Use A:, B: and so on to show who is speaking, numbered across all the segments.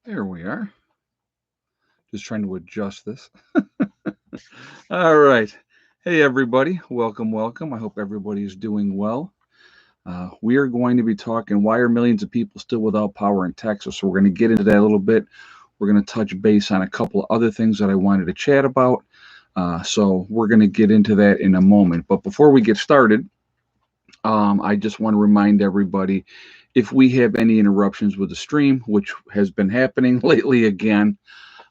A: There we are. Just trying to adjust this. All right. Hey, everybody. Welcome, welcome. I hope everybody is doing well. We are going to be talking why are millions of people still without power in Texas? So, we're going to get into that a little bit. We're going to touch base on a couple of other things that I wanted to chat about. So, we're going to get into that in a moment. But before we get started, I just want to remind everybody if we have any interruptions with the stream, which has been happening lately again,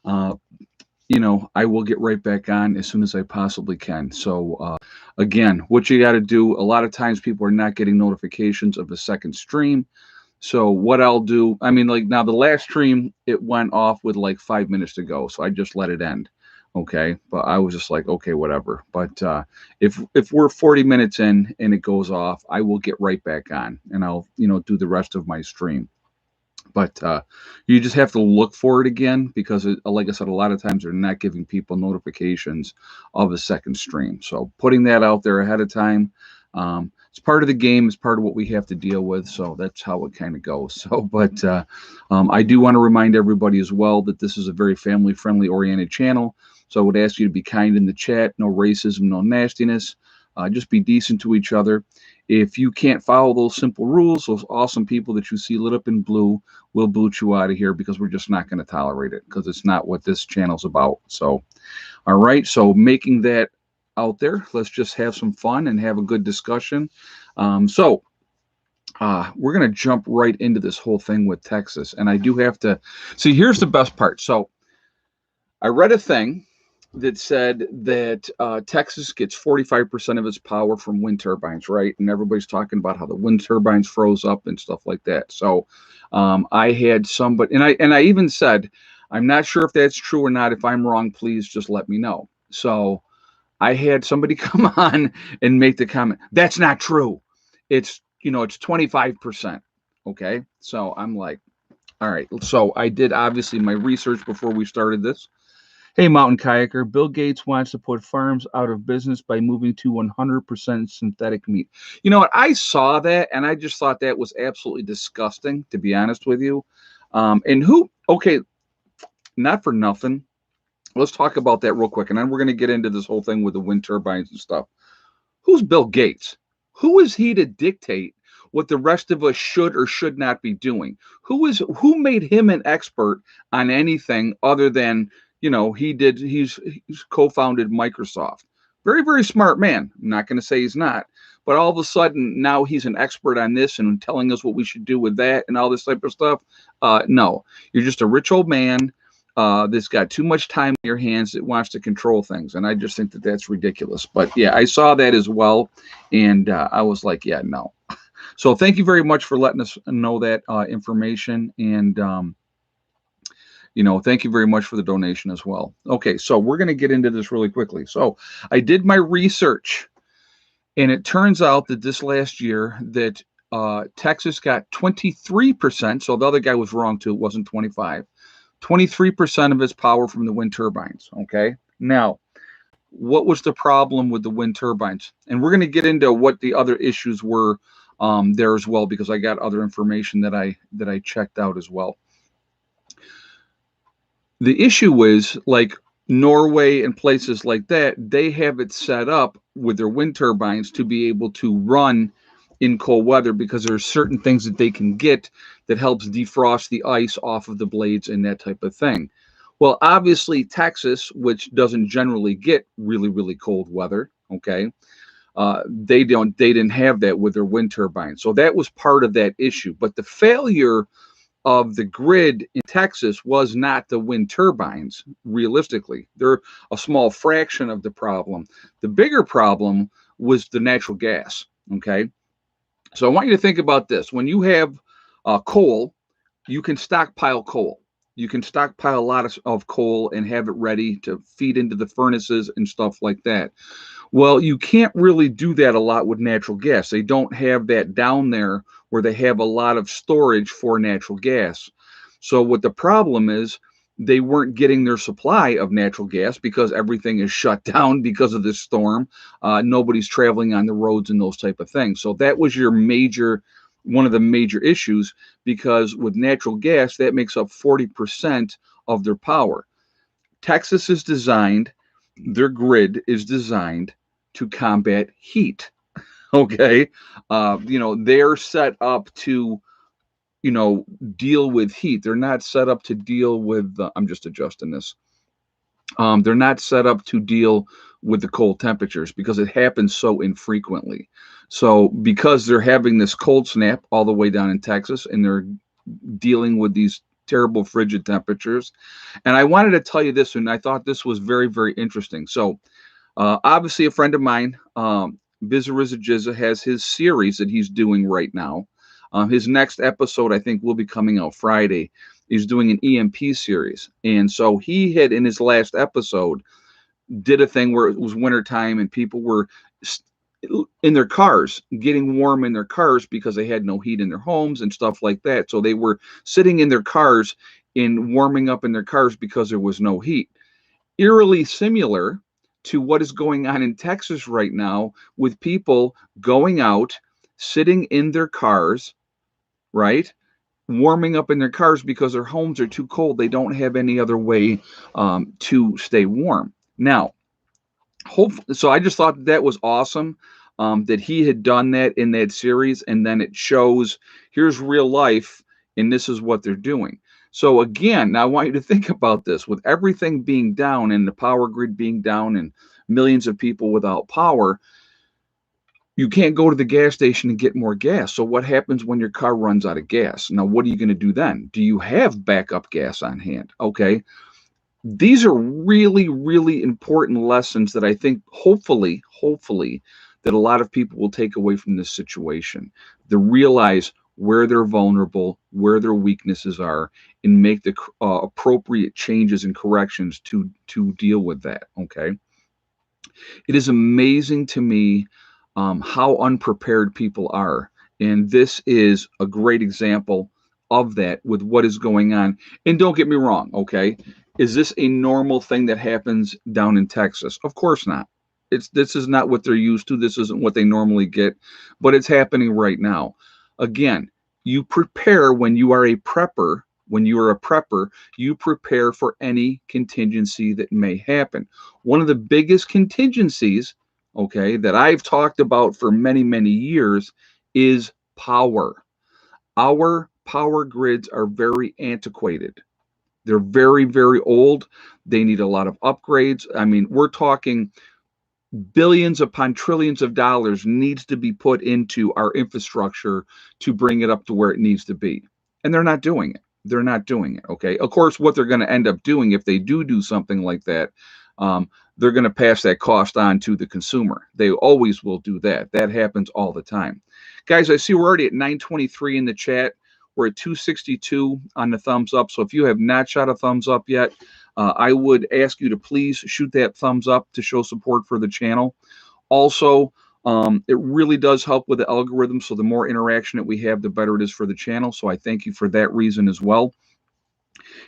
A: uh, I will get right back on as soon as I possibly can. So, again, what you got to do, a lot of times people are not getting notifications of the second stream. So, what I'll do, I mean, like now the last stream, it went off with like 5 minutes to go. So, I just let it end. Okay. But I was just like, okay, whatever. But if we're 40 minutes in and it goes off, I will get right back on and I'll, do the rest of my stream. But you just have to look for it again because, like I said, a lot of times they're not giving people notifications of a second stream. So putting that out there ahead of time, it's part of the game. It's part of what we have to deal with. So that's how it kind of goes. So, but I do want to remind everybody as well that this is a very family-friendly oriented channel. So I would ask you to be kind in the chat. No racism, no nastiness. Just be decent to each other. If you can't follow those simple rules, those awesome people that you see lit up in blue will boot you out of here because we're just not going to tolerate it because it's not what this channel's about. So, all right. So making that out there, let's just have some fun and have a good discussion. We're going to jump right into this whole thing with Texas. And I do have to see, here's the best part. So I read a thing that said that Texas gets 45% of its power from wind turbines, right? And everybody's talking about how the wind turbines froze up and stuff like that. So I had somebody, and I even said, I'm not sure if that's true or not. If I'm wrong, please just let me know. So I had somebody come on and make the comment, that's not true. It's 25%. Okay. So I'm like, all right. So I did obviously my research before we started this. Hey, Mountain Kayaker, Bill Gates wants to put farms out of business by moving to 100% synthetic meat. You know what? I saw that and I just thought that was absolutely disgusting, to be honest with you. Okay, not for nothing. Let's talk about that real quick. And then we're going to get into this whole thing with the wind turbines and stuff. Who's Bill Gates? Who is he to dictate what the rest of us should or should not be doing? Who made him an expert on anything other than he's co-founded Microsoft. Very, very smart man. I'm not going to say he's not, but all of a sudden now he's an expert on this and telling us what we should do with that and all this type of stuff. No, you're just a rich old man that's got too much time in your hands that wants to control things. And I just think that that's ridiculous. But yeah, I saw that as well. And I was like, yeah, no. So thank you very much for letting us know that information. And, thank you very much for the donation as well. Okay, so we're going to get into this really quickly. So I did my research, and it turns out that this last year that Texas got 23%. So the other guy was wrong too. It wasn't 25. 23% of its power from the wind turbines. Okay, now what was the problem with the wind turbines? And we're going to get into what the other issues were there as well because I got other information that I checked out as well. The issue is like Norway and places like that, they have it set up with their wind turbines to be able to run in cold weather because there's certain things that they can get that helps defrost the ice off of the blades and that type of thing. Well, obviously Texas, which doesn't generally get really, really cold weather, okay, they didn't have that with their wind turbines. So that was part of that issue. But the failure of the grid in Texas was not the wind turbines, realistically. They're a small fraction of the problem. The bigger problem was the natural gas, okay? So I want you to think about this. When you have coal, you can stockpile coal. You can stockpile a lot of coal and have it ready to feed into the furnaces and stuff like that. Well, you can't really do that a lot with natural gas. They don't have that down there where they have a lot of storage for natural gas. So what the problem is, they weren't getting their supply of natural gas because everything is shut down because of this storm. Nobody's traveling on the roads and those type of things. So that was your major one of the major issues, because with natural gas, that makes up 40% of their power. Texas is designed, their grid is designed to combat heat. Okay. They're set up to, deal with heat. They're not set up to deal with, I'm just adjusting this. They're not set up to deal with the cold temperatures because it happens so infrequently. So because they're having this cold snap all the way down in Texas and they're dealing with these terrible frigid temperatures. And I wanted to tell you this, and I thought this was very, very interesting. So obviously a friend of mine, Bizarrizajizza, has his series that he's doing right now. His next episode, I think, will be coming out Friday. He's doing an EMP series. And so he had, in his last episode, did a thing where it was wintertime and people were in their cars, getting warm in their cars because they had no heat in their homes and stuff like that. So they were sitting in their cars and warming up in their cars because there was no heat. Eerily similar to what is going on in Texas right now with people going out, sitting in their cars, right? Warming up in their cars because their homes are too cold. They don't have any other way to stay warm. Now, so I just thought that was awesome that he had done that in that series, and then it shows here's real life, and this is what they're doing. So again, now I want you to think about this. With everything being down and the power grid being down and millions of people without power, you can't go to the gas station and get more gas. So what happens when your car runs out of gas? Now, what are you going to do then? Do you have backup gas on hand? Okay. These are really, really important lessons that I think hopefully, that a lot of people will take away from this situation. To realize where they're vulnerable, where their weaknesses are, and make the appropriate changes and corrections to deal with that. Okay. It is amazing to me how unprepared people are. And this is a great example of that with what is going on. And don't get me wrong, okay? Is this a normal thing that happens down in Texas? Of course not. This is not what they're used to. This isn't what they normally get, but it's happening right now. Again, you prepare when you are a prepper. When you are a prepper, you prepare for any contingency that may happen. One of the biggest contingencies, okay, that I've talked about for many, many years is power. Our power grids are very antiquated. They're very, very old. They need a lot of upgrades. I mean, we're talking billions upon trillions of dollars needs to be put into our infrastructure to bring it up to where it needs to be. And they're not doing it. They're not doing it. Okay. Of course, what they're going to end up doing if they do something like that, they're going to pass that cost on to the consumer. They always will do that. That happens all the time. Guys, I see we're already at 923 in the chat. We're at 262 on the thumbs up. So if you have not shot a thumbs up yet, I would ask you to please shoot that thumbs up to show support for the channel. Also, it really does help with the algorithm. So the more interaction that we have, the better it is for the channel. So I thank you for that reason as well.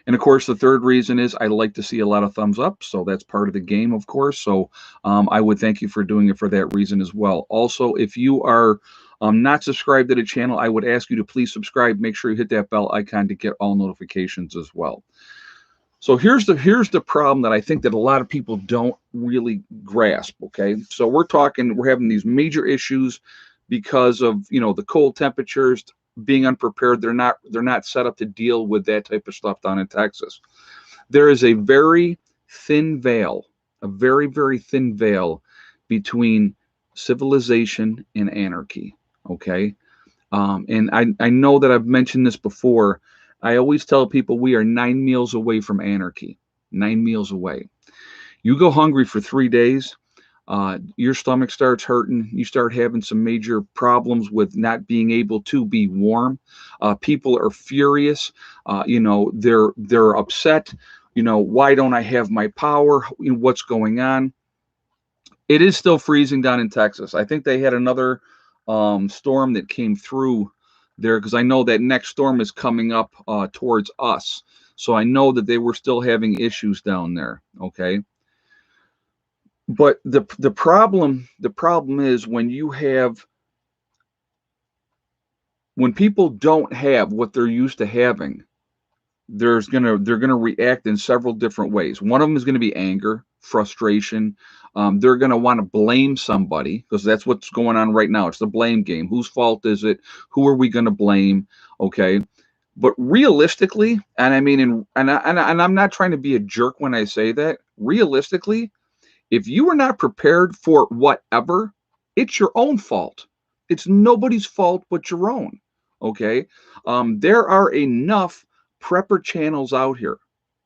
A: And of course, the third reason is I like to see a lot of thumbs up. So that's part of the game, of course. So I would thank you for doing it for that reason as well. Also, if you are not subscribed to the channel, I would ask you to please subscribe. Make sure you hit that bell icon to get all notifications as well. So here's the problem that I think that a lot of people don't really grasp. Okay, so we're having these major issues because of the cold temperatures, being unprepared. They're not set up to deal with that type of stuff down in Texas. There is a very thin veil, a very, very thin veil between civilization and anarchy. Okay, and I know that I've mentioned this before. I always tell people we are 9 meals away from anarchy. 9 meals away. You go hungry for 3 days, your stomach starts hurting. You start having some major problems with not being able to be warm. People are furious. They're upset. Why don't I have my power? What's going on? It is still freezing down in Texas. I think they had another storm that came through there, because I know that next storm is coming up towards us. So I know that they were still having issues down there. Okay. But the problem is when you have when people don't have what they're used to having, they're gonna react in several different ways. One of them is going to be anger, frustration. They're going to want to blame somebody because that's what's going on right now. It's the blame game. Whose fault is it? Who are we going to blame? Okay. But realistically, and I mean, and I'm not trying to be a jerk when I say that. Realistically, if you are not prepared for whatever, it's your own fault. It's nobody's fault but your own. Okay. There are enough prepper channels out here.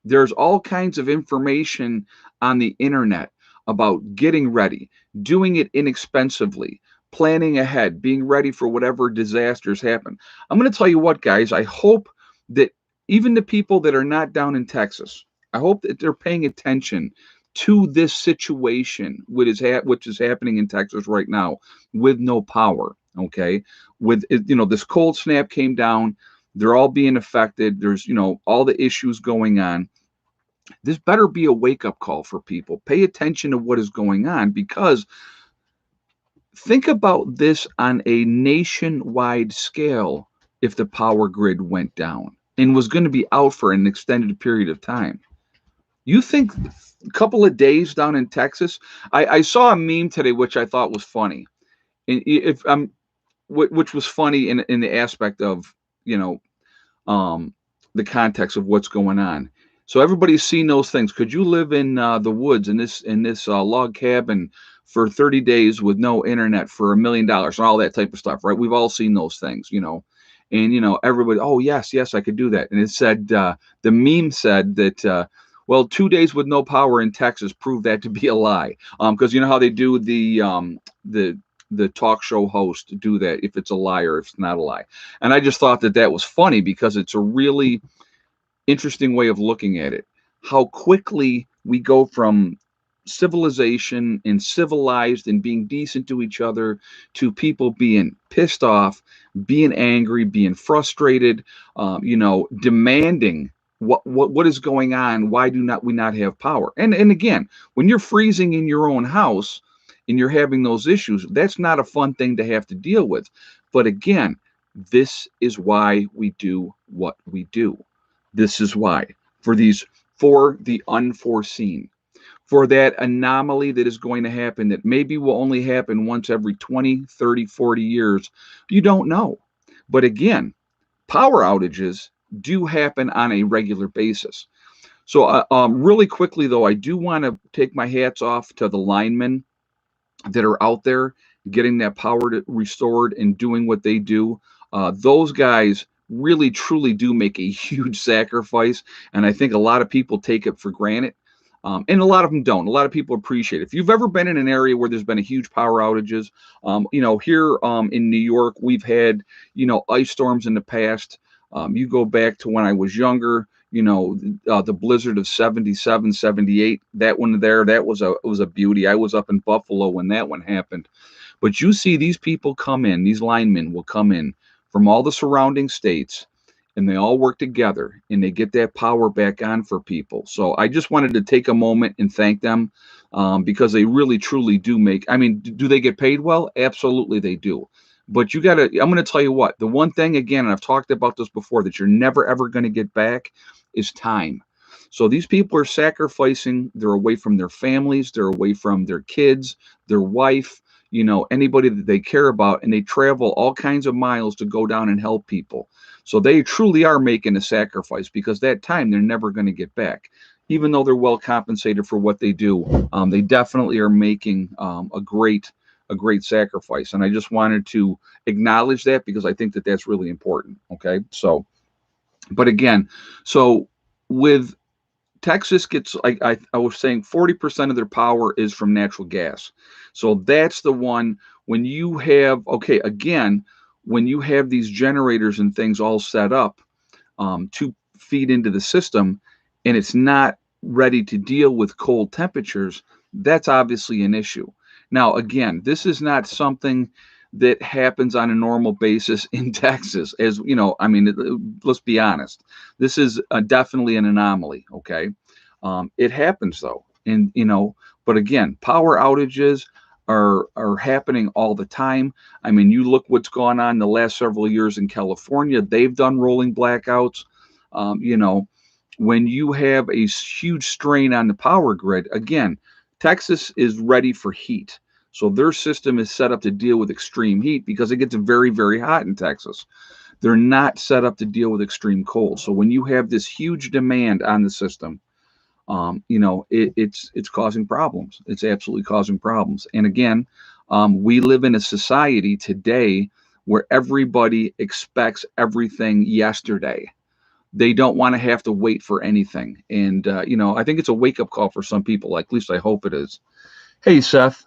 A: There's all kinds of information on the internet about getting ready, doing it inexpensively, planning ahead, being ready for whatever disasters happen. I'm going to tell you what, guys, I hope that even the people that are not down in Texas, I hope that they're paying attention to this situation, which is happening in Texas right now with no power. Okay, with this cold snap came down, they're all being affected. There's all the issues going on. This better be a wake up call for people. Pay attention to what is going on, because think about this on a nationwide scale. If the power grid went down and was going to be out for an extended period of time, you think a couple of days down in Texas? I saw a meme today which I thought was funny, and if which was funny in the aspect of um, the context of what's going on. So everybody's seen those things. Could you live in the woods in this log cabin for 30 days with no internet for $1 million and all that type of stuff, right? We've all seen those things, and everybody, oh yes, yes, I could do that. And it said the meme said that. Well, 2 days with no power in Texas proved that to be a lie. Because you know how they do the talk show host do that, if it's a lie or if it's not a lie. And I just thought that was funny because it's a really interesting way of looking at it. How quickly we go from civilization and civilized and being decent to each other to people being pissed off, being angry, being frustrated, demanding what is going on. Why do not we not have power? And again, when you're freezing in your own house and you're having those issues, that's not a fun thing to have to deal with. But again, this is why we do what we do. This is why, for the unforeseen, for that anomaly that is going to happen, that maybe will only happen once every 20, 30, 40 years. You don't know. But again, power outages do happen on a regular basis. So really quickly, though, I do want to take my hats off to the linemen that are out there getting that power restored and doing what they do. Those guys really truly do make a huge sacrifice, and I think a lot of people take it for granted, and a lot of them don't. A lot of people appreciate it. If you've ever been in an area where there's been a huge power outages, here in New York, we've had ice storms in the past. You go back to when I was younger, the blizzard of 77, 78, that one there, that was a beauty. I was up in Buffalo when that one happened. But you see these people come in, these linemen will come in from all the surrounding states, and they all work together and they get that power back on for people. So I just wanted to take a moment and thank them, because they really truly do do they get paid well? Absolutely they do. But I'm going to tell you what, the one thing, again, and I've talked about this before, that you're never, ever going to get back is time. So these people are sacrificing, they're away from their families, they're away from their kids, their wife, anybody that they care about, and they travel all kinds of miles to go down and help people. So they truly are making a sacrifice, because that time they're never going to get back. Even though they're well compensated for what they do, they definitely are making a great sacrifice. And I just wanted to acknowledge that, because I think that that's really important. Okay. So, but again, so with Texas gets, I was saying 40% of their power is from natural gas. So that's the one when you have, okay, again, when you have these generators and things all set up to feed into the system, and it's not ready to deal with cold temperatures, that's obviously an issue. Now, again, this is not something that happens on a normal basis in Texas. As you know, let's be honest. This is definitely an anomaly. Okay, it happens though, and but again, power outages. are happening all the time. I mean, you look what's gone on the last several years in California. They've done rolling blackouts. You know, when you have a huge strain on the power grid, again, Texas is ready for heat. So their system is set up to deal with extreme heat because it gets very, very hot in Texas. They're not set up to deal with extreme cold. So when you have this huge demand on the system, you know, it's causing problems. It's absolutely causing problems. And again, we live in a society today where everybody expects everything yesterday. They don't want to have to wait for anything. And you know, I think it's a wake up call for some people. Like, at least I hope it is. Hey, Seth.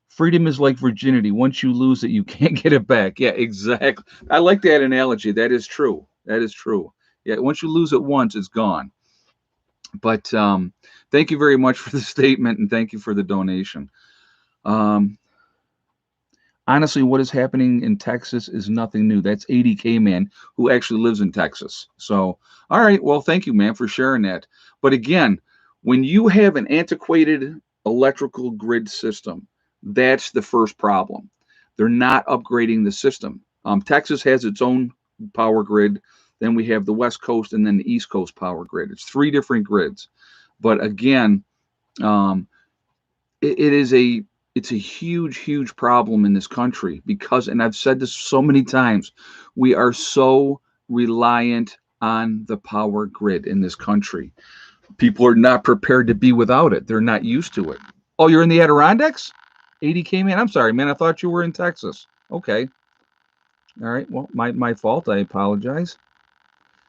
A: Freedom is like virginity. Once you lose it, you can't get it back. Yeah, exactly. I like that analogy. That is true. That is true. Yeah, once you lose it once, it's gone. But thank you very much for the statement, and thank you for the donation. Um, Honestly, what is happening in Texas is nothing new. That's 80K man who actually lives in Texas. So, all right, well, thank you, man, for sharing that. But again, when you have an antiquated electrical grid system, that's the first problem. They're not upgrading the system. Texas has its own power grid. Then we have the West Coast and then the East Coast power grid. It's three different grids. But again, um, it is it's a huge, huge problem in this country because, and I've said this so many times, we are so reliant on the power grid in this country. People are not prepared to be without it. They're not used to it. Oh, you're in the Adirondacks? 80K man. I'm sorry, man. I thought you were in Texas. Okay. All right. Well, my fault. I apologize.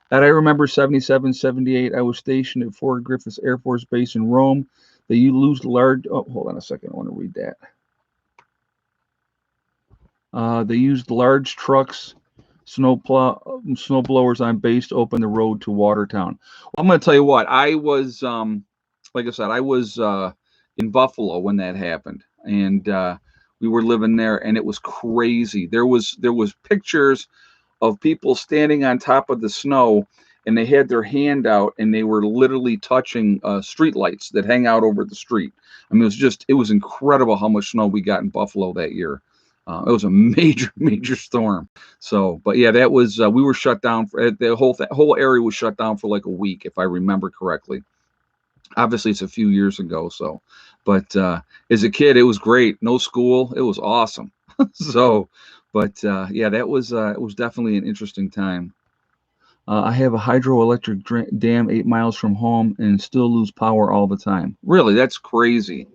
A: And I remember 77, 78. I was stationed at Fort Griffiths Air Force Base in Rome. They used large. Oh, hold on a second. I want to read that. They used large trucks, snow blowers on base to open the road to Watertown. Well, I'm going to tell you what. I was, like I said, I was in Buffalo when that happened, and we were living there, and it was crazy. There was pictures of people standing on top of the snow, and they had their hand out, and they were literally touching street lights that hang out over the street. I mean, it was incredible how much snow we got in Buffalo that year. It was a major, major storm. So, but yeah, that was we were shut down for the whole area was shut down for like a week, if I remember correctly. Obviously, it's a few years ago. So, but as a kid, it was great. No school, it was awesome. So, but yeah, that was it was definitely an interesting time. I have a hydroelectric dam 8 miles from home and still lose power all the time. Really, that's crazy.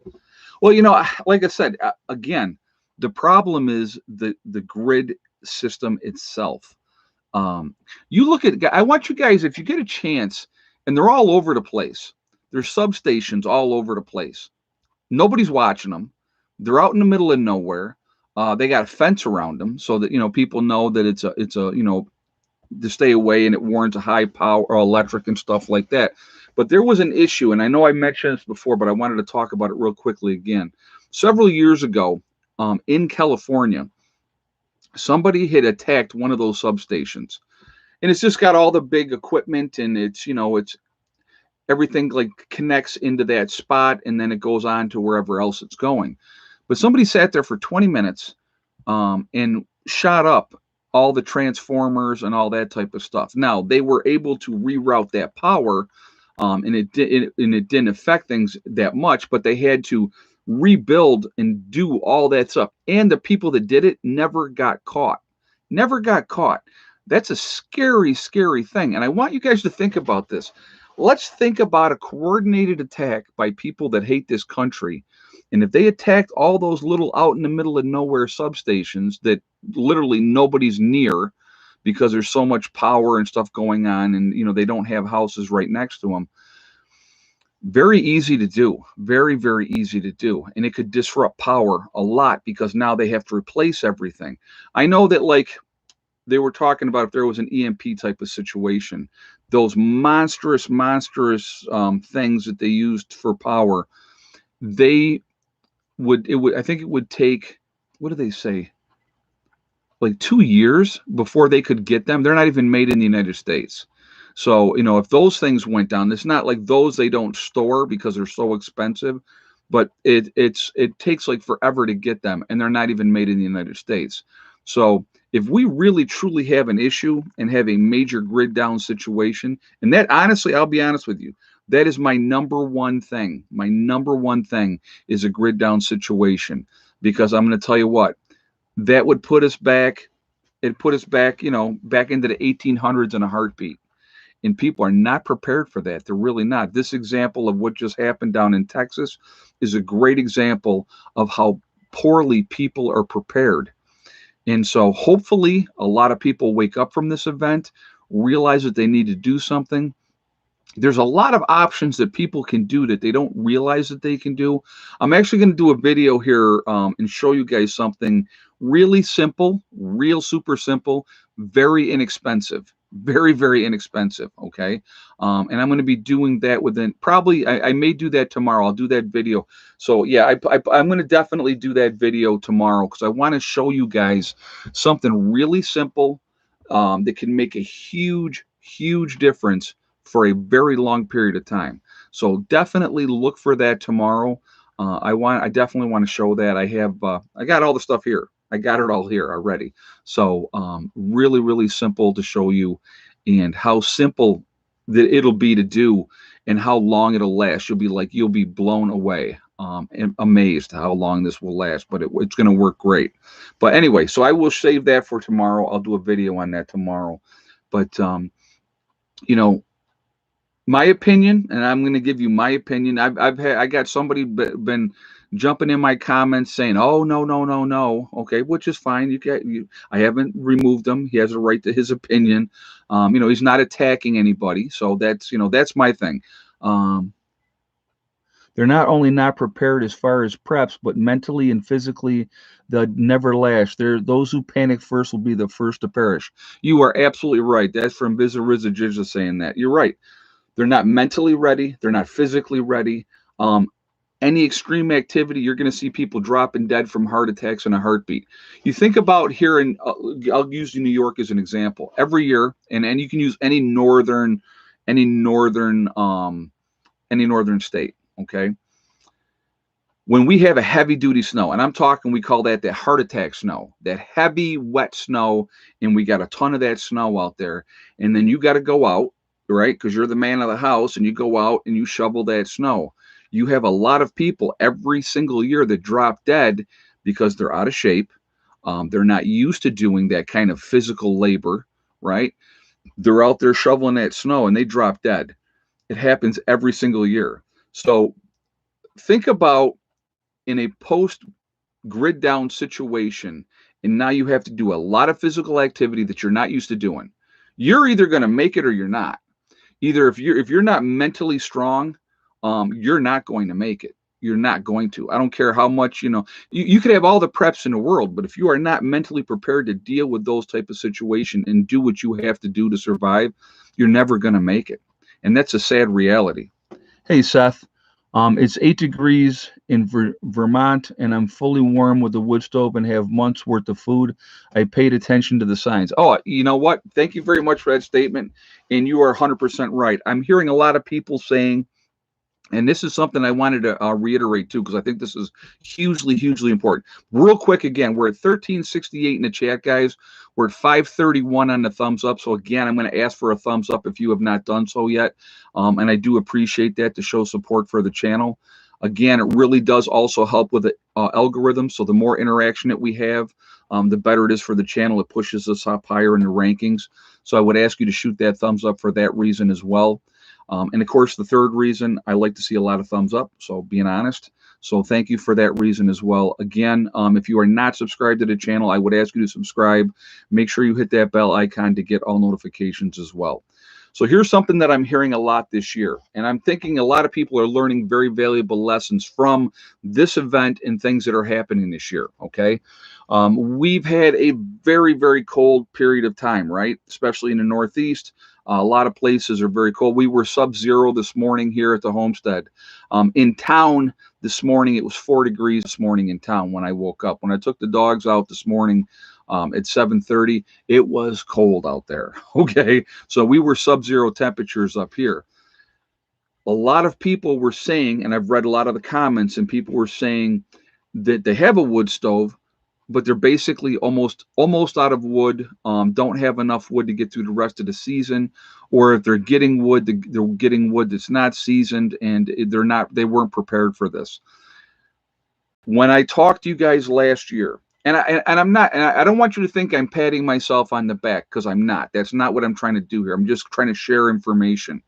A: Well, you know, like I said, again, the problem is the grid system itself. You look at, I want you guys, if you get a chance, and they're all over the place. There's substations all over the place. Nobody's watching them. They're out in the middle of nowhere. They got a fence around them so that, you know, people know that it's a you know, to stay away, and it warrants a high power or electric and stuff like that. But there was an issue, and I know I mentioned this before, but I wanted to talk about it real quickly again. Several years ago, in California, somebody had attacked one of those substations, and it's just got all the big equipment, and it's, you know, it's everything like connects into that spot, and then it goes on to wherever else it's going. But somebody sat there for 20 minutes and shot up all the transformers and all that type of stuff. Now they were able to reroute that power, and it didn't affect things that much, but they had to rebuild and do all that stuff. And the people that did it never got caught. Never got caught. That's a scary, scary thing. And I want you guys to think about this. Let's think about a coordinated attack by people that hate this country. And if they attacked all those little out in the middle of nowhere substations that literally nobody's near because there's so much power and stuff going on, and, you know, they don't have houses right next to them. Very easy to do. Very, very easy to do. And it could disrupt power a lot because now they have to replace everything. I know that, like, they were talking about if there was an EMP type of situation, those monstrous things that they used for power, I think it would take, what do they say? Like 2 years before they could get them. They're not even made in the United States. So, you know, if those things went down, it's not like those they don't store because they're so expensive. but it takes like forever to get them, and they're not even made in the United States. So if we really truly have an issue and have a major grid down situation, and that honestly, I'll be honest with you, that is my number one thing. My number one thing is a grid down situation, because I'm going to tell you what, that would put us back. It put us back, back into the 1800s in a heartbeat. And people are not prepared for that. They're really not. This example of what just happened down in Texas is a great example of how poorly people are prepared. And so hopefully a lot of people wake up from this event, realize that they need to do something. There's a lot of options that people can do that they don't realize that they can do. I'm actually going to do a video here and show you guys something really simple, real super simple, very inexpensive, very, very inexpensive. Okay. And I'm going to be doing that within probably, I may do that tomorrow. I'll do that video. So yeah, I'm going to definitely do that video tomorrow, because I want to show you guys something really simple that can make a huge, huge difference for a very long period of time. So definitely look for that tomorrow. I definitely want to show that. I got all the stuff here. I got it all here already. So really, really simple to show you, and how simple that it'll be to do, and how long it'll last. You'll be blown away and amazed how long this will last, but it's going to work great. But anyway, so I will save that for tomorrow. I'll do a video on that tomorrow. But my opinion, and I'm going to give you my opinion. I got somebody been jumping in my comments saying, "Oh, no, no, no, no." Okay, which is fine. I haven't removed him. He has a right to his opinion. He's not attacking anybody, so that's my thing. They're not only not prepared as far as preps, but mentally and physically, they'll never last. Those who panic first will be the first to perish. You are absolutely right. That's from Bizarizza Jizza saying that. You're right. They're not mentally ready. They're not physically ready. Any extreme activity, you're going to see people dropping dead from heart attacks in a heartbeat. You think about here I'll use New York as an example. Every year, and you can use any northern state. Okay. When we have a heavy duty snow, and I'm talking, we call that heart attack snow, that heavy, wet snow, and we got a ton of that snow out there, and then you got to go out, right? Because you're the man of the house, and you go out and you shovel that snow. You have a lot of people every single year that drop dead because they're out of shape. They're not used to doing that kind of physical labor, right? They're out there shoveling that snow and they drop dead. It happens every single year. So think about in a post grid down situation, and now you have to do a lot of physical activity that you're not used to doing. You're either going to make it or you're not. Either if you're not mentally strong, you're not going to make it. You're not going to. I don't care how much, you could have all the preps in the world, but if you are not mentally prepared to deal with those type of situations and do what you have to do to survive, you're never going to make it. And that's a sad reality. Hey, Seth. It's 8 degrees in Vermont, and I'm fully warm with the wood stove and have months worth of food. I paid attention to the signs. Oh, you know what? Thank you very much for that statement. And you are 100% right. I'm hearing a lot of people saying, and this is something I wanted to reiterate too, because I think this is hugely, hugely important. Real quick, again, we're at 1368 in the chat, guys. We're at 531 on the thumbs up. So again, I'm going to ask for a thumbs up if you have not done so yet. And I do appreciate that to show support for the channel. Again, it really does also help with the algorithm. So the more interaction that we have, the better it is for the channel. It pushes us up higher in the rankings. So I would ask you to shoot that thumbs up for that reason as well. And of course, the third reason, I like to see a lot of thumbs up. So being honest. So thank you for that reason as well. Again, if you are not subscribed to the channel, I would ask you to subscribe. Make sure you hit that bell icon to get all notifications as well. So here's something that I'm hearing a lot this year. And I'm thinking a lot of people are learning very valuable lessons from this event and things that are happening this year. Okay. We've had a very, very cold period of time, right? Especially in the Northeast. A lot of places are very cold. We were sub-zero this morning here at the homestead. In town this morning, it was 4 degrees this morning in town when I woke up. When I took the dogs out this morning at 7:30, it was cold out there. Okay, so we were sub-zero temperatures up here. a lot of people were saying, and I've read a lot of the comments, and people were saying that they have a wood stove, but they're basically almost out of wood, don't have enough wood to get through the rest of the season, or if they're getting wood, they're getting wood that's not seasoned, and they weren't prepared for this. When I talked to you guys last year, I don't want you to think I'm patting myself on the back, because I'm not. That's not what I'm trying to do here. I'm just trying to share information.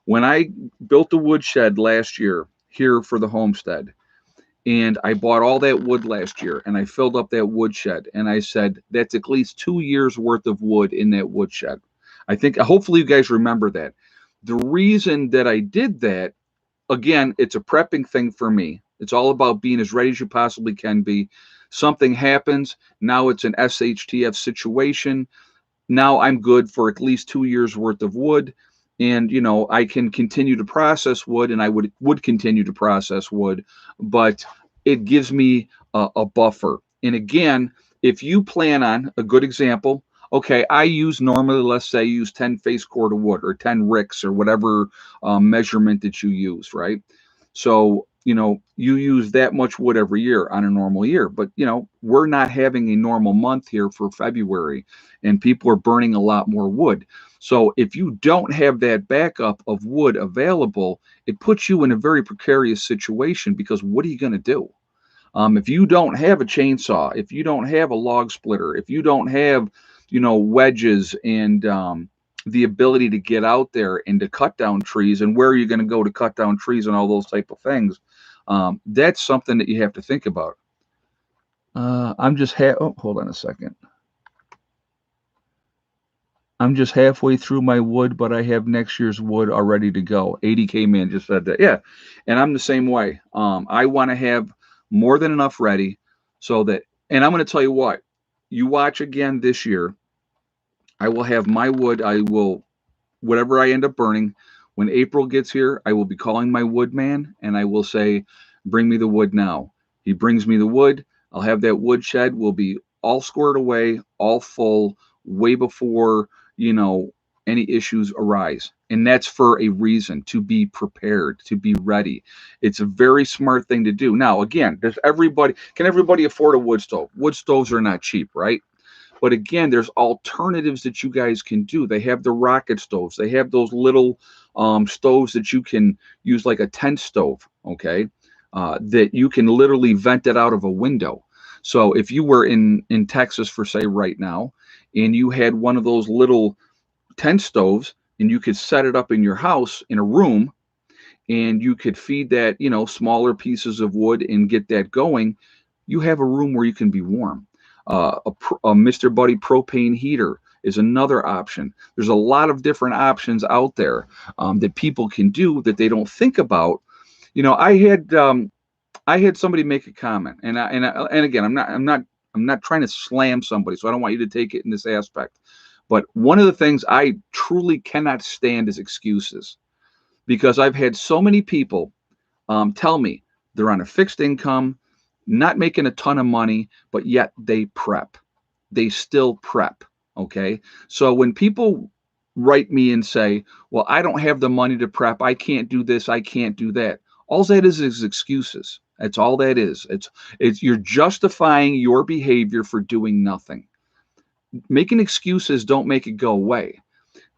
A: When I built the woodshed last year here for the homestead, and I bought all that wood last year, and I filled up that woodshed, and I said, that's at least 2 years worth of wood in that woodshed. Hopefully you guys remember that. The reason that I did that, again, it's a prepping thing for me. It's all about being as ready as you possibly can be. Something happens, now it's an SHTF situation. Now I'm good for at least 2 years worth of wood. And, I can continue to process wood, and I would continue to process wood, but it gives me a buffer. And again, if you plan on a good example, okay, normally, let's say, use 10 face cord of wood or 10 ricks or whatever measurement that you use, right? So, you use that much wood every year on a normal year, but, we're not having a normal month here for February, and people are burning a lot more wood. So if you don't have that backup of wood available, it puts you in a very precarious situation, because what are you going to do? If you don't have a chainsaw, if you don't have a log splitter, if you don't have, wedges and the ability to get out there and to cut down trees, and where are you going to go to cut down trees and all those type of things, that's something that you have to think about. Hold on a second. I'm just halfway through my wood, but I have next year's wood already to go. 80K man just said that. Yeah. And I'm the same way. I want to have more than enough ready, and I'm going to tell you what, you watch again this year, I will have my wood. Whatever I end up burning, when April gets here, I will be calling my wood man, and I will say, bring me the wood now. He brings me the wood. I'll have that wood shed will be all squared away, all full, way before, any issues arise. And that's for a reason, to be prepared, to be ready. It's a very smart thing to do. Now, again, can everybody afford a wood stove? Wood stoves are not cheap, right? But again, there's alternatives that you guys can do. They have the rocket stoves. They have those little stoves that you can use, like a tent stove, okay, that you can literally vent it out of a window. So if you were in Texas, for say right now, and you had one of those little tent stoves, and you could set it up in your house in a room, and you could feed that, smaller pieces of wood and get that going, you have a room where you can be warm. A Mr. Buddy propane heater is another option. There's a lot of different options out there that people can do that they don't think about. I had somebody make a comment, and again, I'm not trying to slam somebody, so I don't want you to take it in this aspect. But one of the things I truly cannot stand is excuses, because I've had so many people tell me they're on a fixed income, not making a ton of money, but yet they prep. They still prep. Okay. So when people write me and say, well, I don't have the money to prep, I can't do this, I can't do that, all that is excuses. That's all that is. It's you're justifying your behavior for doing nothing. Making excuses don't make it go away.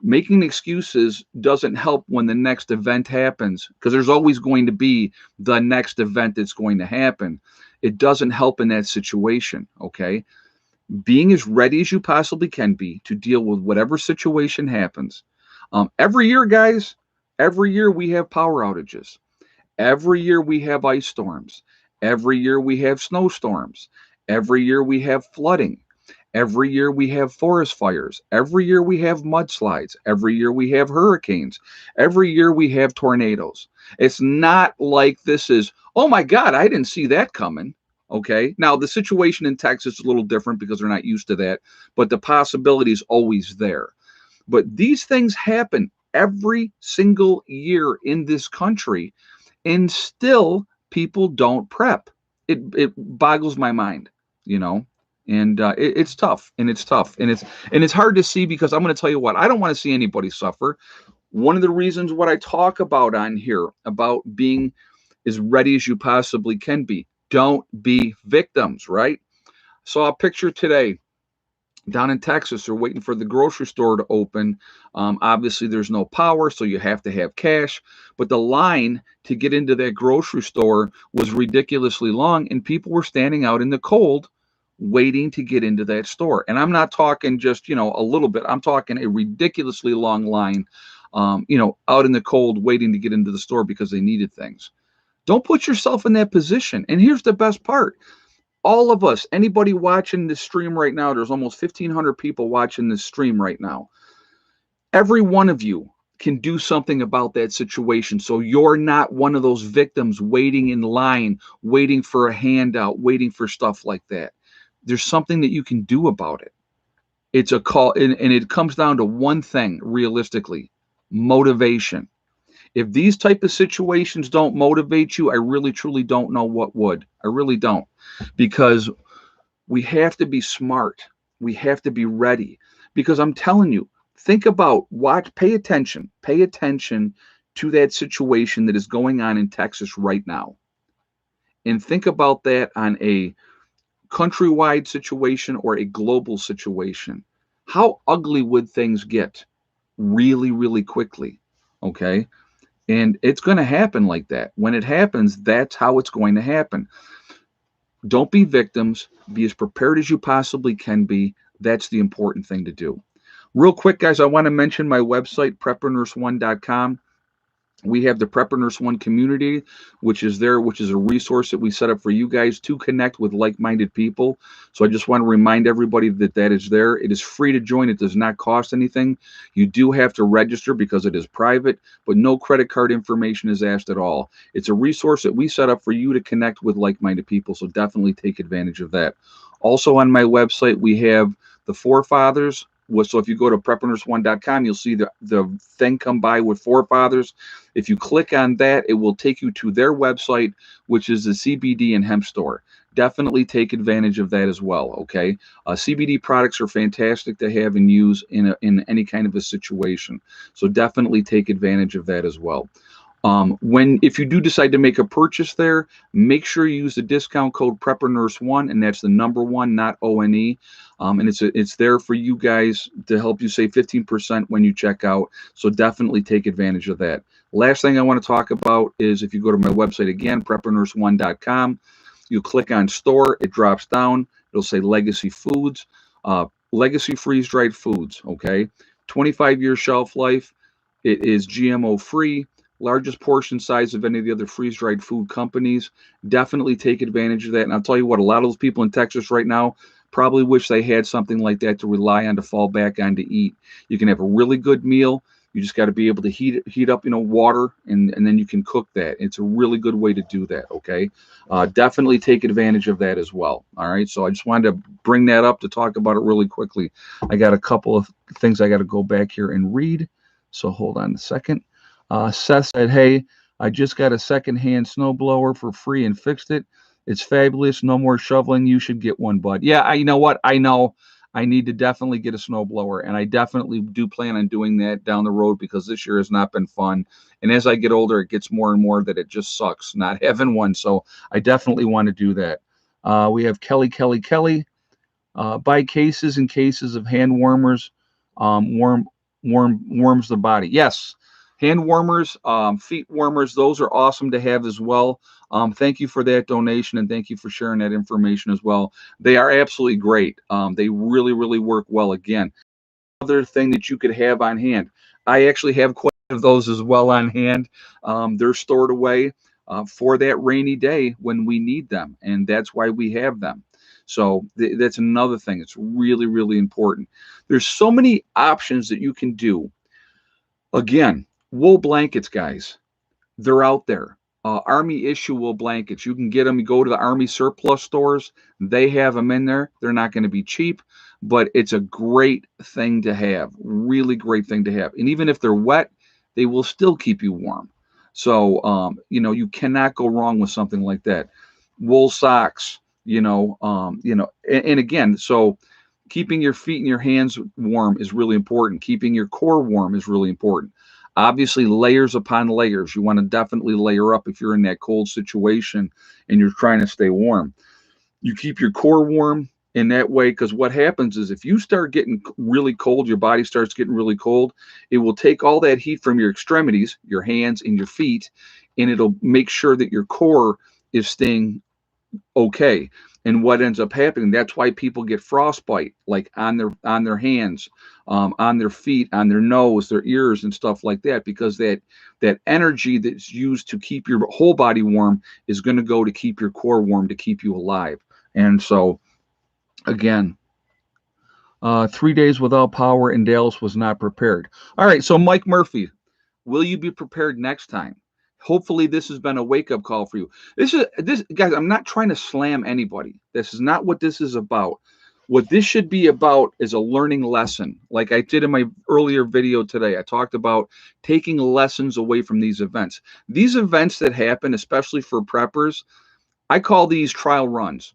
A: Making excuses doesn't help when the next event happens, because there's always going to be the next event that's going to happen. It doesn't help in that situation, okay? Being as ready as you possibly can be to deal with whatever situation happens. Every year, guys, every year we have power outages. Every year we have ice storms. Every year we have snowstorms. Every year we have flooding. Every year we have forest fires. Every year we have mudslides. Every year we have hurricanes. Every year we have tornadoes. It's not like this is, oh my God, I didn't see that coming. Okay. Now the situation in Texas is a little different because they're not used to that, but the possibility is always there. But these things happen every single year in this country, and still people don't prep. It boggles my mind, and it's tough, and it's hard to see, because I'm going to tell you what, I don't want to see anybody suffer. One of the reasons what I talk about on here about being as ready as you possibly can be. Don't be victims, right? Saw a picture today down in Texas. They're waiting for the grocery store to open. Obviously, there's no power, so you have to have cash. But the line to get into that grocery store was ridiculously long, and people were standing out in the cold waiting to get into that store. And I'm not talking just, a little bit. I'm talking a ridiculously long line, out in the cold waiting to get into the store because they needed things. Don't put yourself in that position. And here's the best part. All of us, anybody watching this stream right now, there's almost 1,500 people watching this stream right now. Every one of you can do something about that situation. So you're not one of those victims waiting in line, waiting for a handout, waiting for stuff like that. There's something that you can do about it. It's a call, and it comes down to one thing, realistically: motivation. If these type of situations don't motivate you, I really truly don't know what would. I really don't, because we have to be smart. We have to be ready, because I'm telling you, think about, pay attention to that situation that is going on in Texas right now, and think about that on a countrywide situation or a global situation. How ugly would things get really, really quickly? Okay. And it's going to happen like that. When it happens, that's how it's going to happen. Don't be victims. Be as prepared as you possibly can be. That's the important thing to do. Real quick, guys, I want to mention my website, preppernurse1.com. We have the Prepper Nurse One community, which is a resource that we set up for you guys to connect with like-minded people. So I just want to remind everybody that is there. It is free to join. It does not cost anything. You do have to register because it is private, but no credit card information is asked at all. It's a resource that we set up for you to connect with like-minded people, so definitely take advantage of that. Also on my website, we have the Forefathers. So if you go to preppernurse1.com, you'll see the thing come by with Forefathers. If you click on that, it will take you to their website, which is the CBD and hemp store. Definitely take advantage of that as well, okay? CBD products are fantastic to have and use in any kind of a situation. So definitely take advantage of that as well. If you do decide to make a purchase there, make sure you use the discount code PrepperNurse1, and that's the number 1, not ONE. And it's there for you guys to help you save 15% when you check out. So definitely take advantage of that. Last thing I want to talk about is if you go to my website again, preppernurse1.com, you click on store, it drops down, it'll say Legacy Foods, Legacy freeze-dried foods, okay? 25-year shelf life. It is GMO free. Largest portion size of any of the other freeze-dried food companies. Definitely take advantage of that. And I'll tell you what, a lot of those people in Texas right now probably wish they had something like that to rely on, to fall back on, to eat. You can have a really good meal. You just got to be able to heat up, water, and then you can cook that. It's a really good way to do that, okay? Definitely take advantage of that as well, all right? So I just wanted to bring that up to talk about it really quickly. I got a couple of things I got to go back here and read, so hold on a second. Seth said, hey, I just got a secondhand snowblower for free and fixed it. It's fabulous. No more shoveling. You should get one, bud. Yeah, you know what? I know I need to definitely get a snowblower, and I definitely do plan on doing that down the road, because this year has not been fun. And as I get older, it gets more and more that it just sucks not having one. So I definitely want to do that. We have Kelly. Buy cases and cases of hand warmers. Warms the body. Yes. Hand warmers, feet warmers, those are awesome to have as well. Thank you for that donation, and thank you for sharing that information as well. They are absolutely great. They really, really work well. Again, another thing that you could have on hand. I actually have quite a few of those as well on hand. They're stored away for that rainy day when we need them, and that's why we have them. So that's another thing. It's really, really important. There's so many options that you can do. Again, wool blankets, guys, they're out there. Army issue wool blankets. You can get them. You go to the Army surplus stores. They have them in there. They're not going to be cheap, but it's a great thing to have. Really great thing to have. And even if they're wet, they will still keep you warm. So, you cannot go wrong with something like that. Wool socks, and again, so keeping your feet and your hands warm is really important. Keeping your core warm is really important. Obviously, layers upon layers. You want to definitely layer up if you're in that cold situation and you're trying to stay warm. You keep your core warm in that way, because what happens is if you start getting really cold, your body starts getting really cold, it will take all that heat from your extremities, your hands and your feet, and it'll make sure that your core is staying okay. And what ends up happening, that's why people get frostbite, like on their hands, on their feet, on their nose, their ears, and stuff like that, because that energy that's used to keep your whole body warm is going to go to keep your core warm, to keep you alive. And so, again, 3 days without power in Dallas was not prepared. All right, so Mike Murphy, will you be prepared next time? Hopefully, this has been a wake-up call for you. This, guys. I'm not trying to slam anybody. This is not what this is about. What this should be about is a learning lesson. Like I did in my earlier video today, I talked about taking lessons away from these events. These events that happen, especially for preppers, I call these trial runs.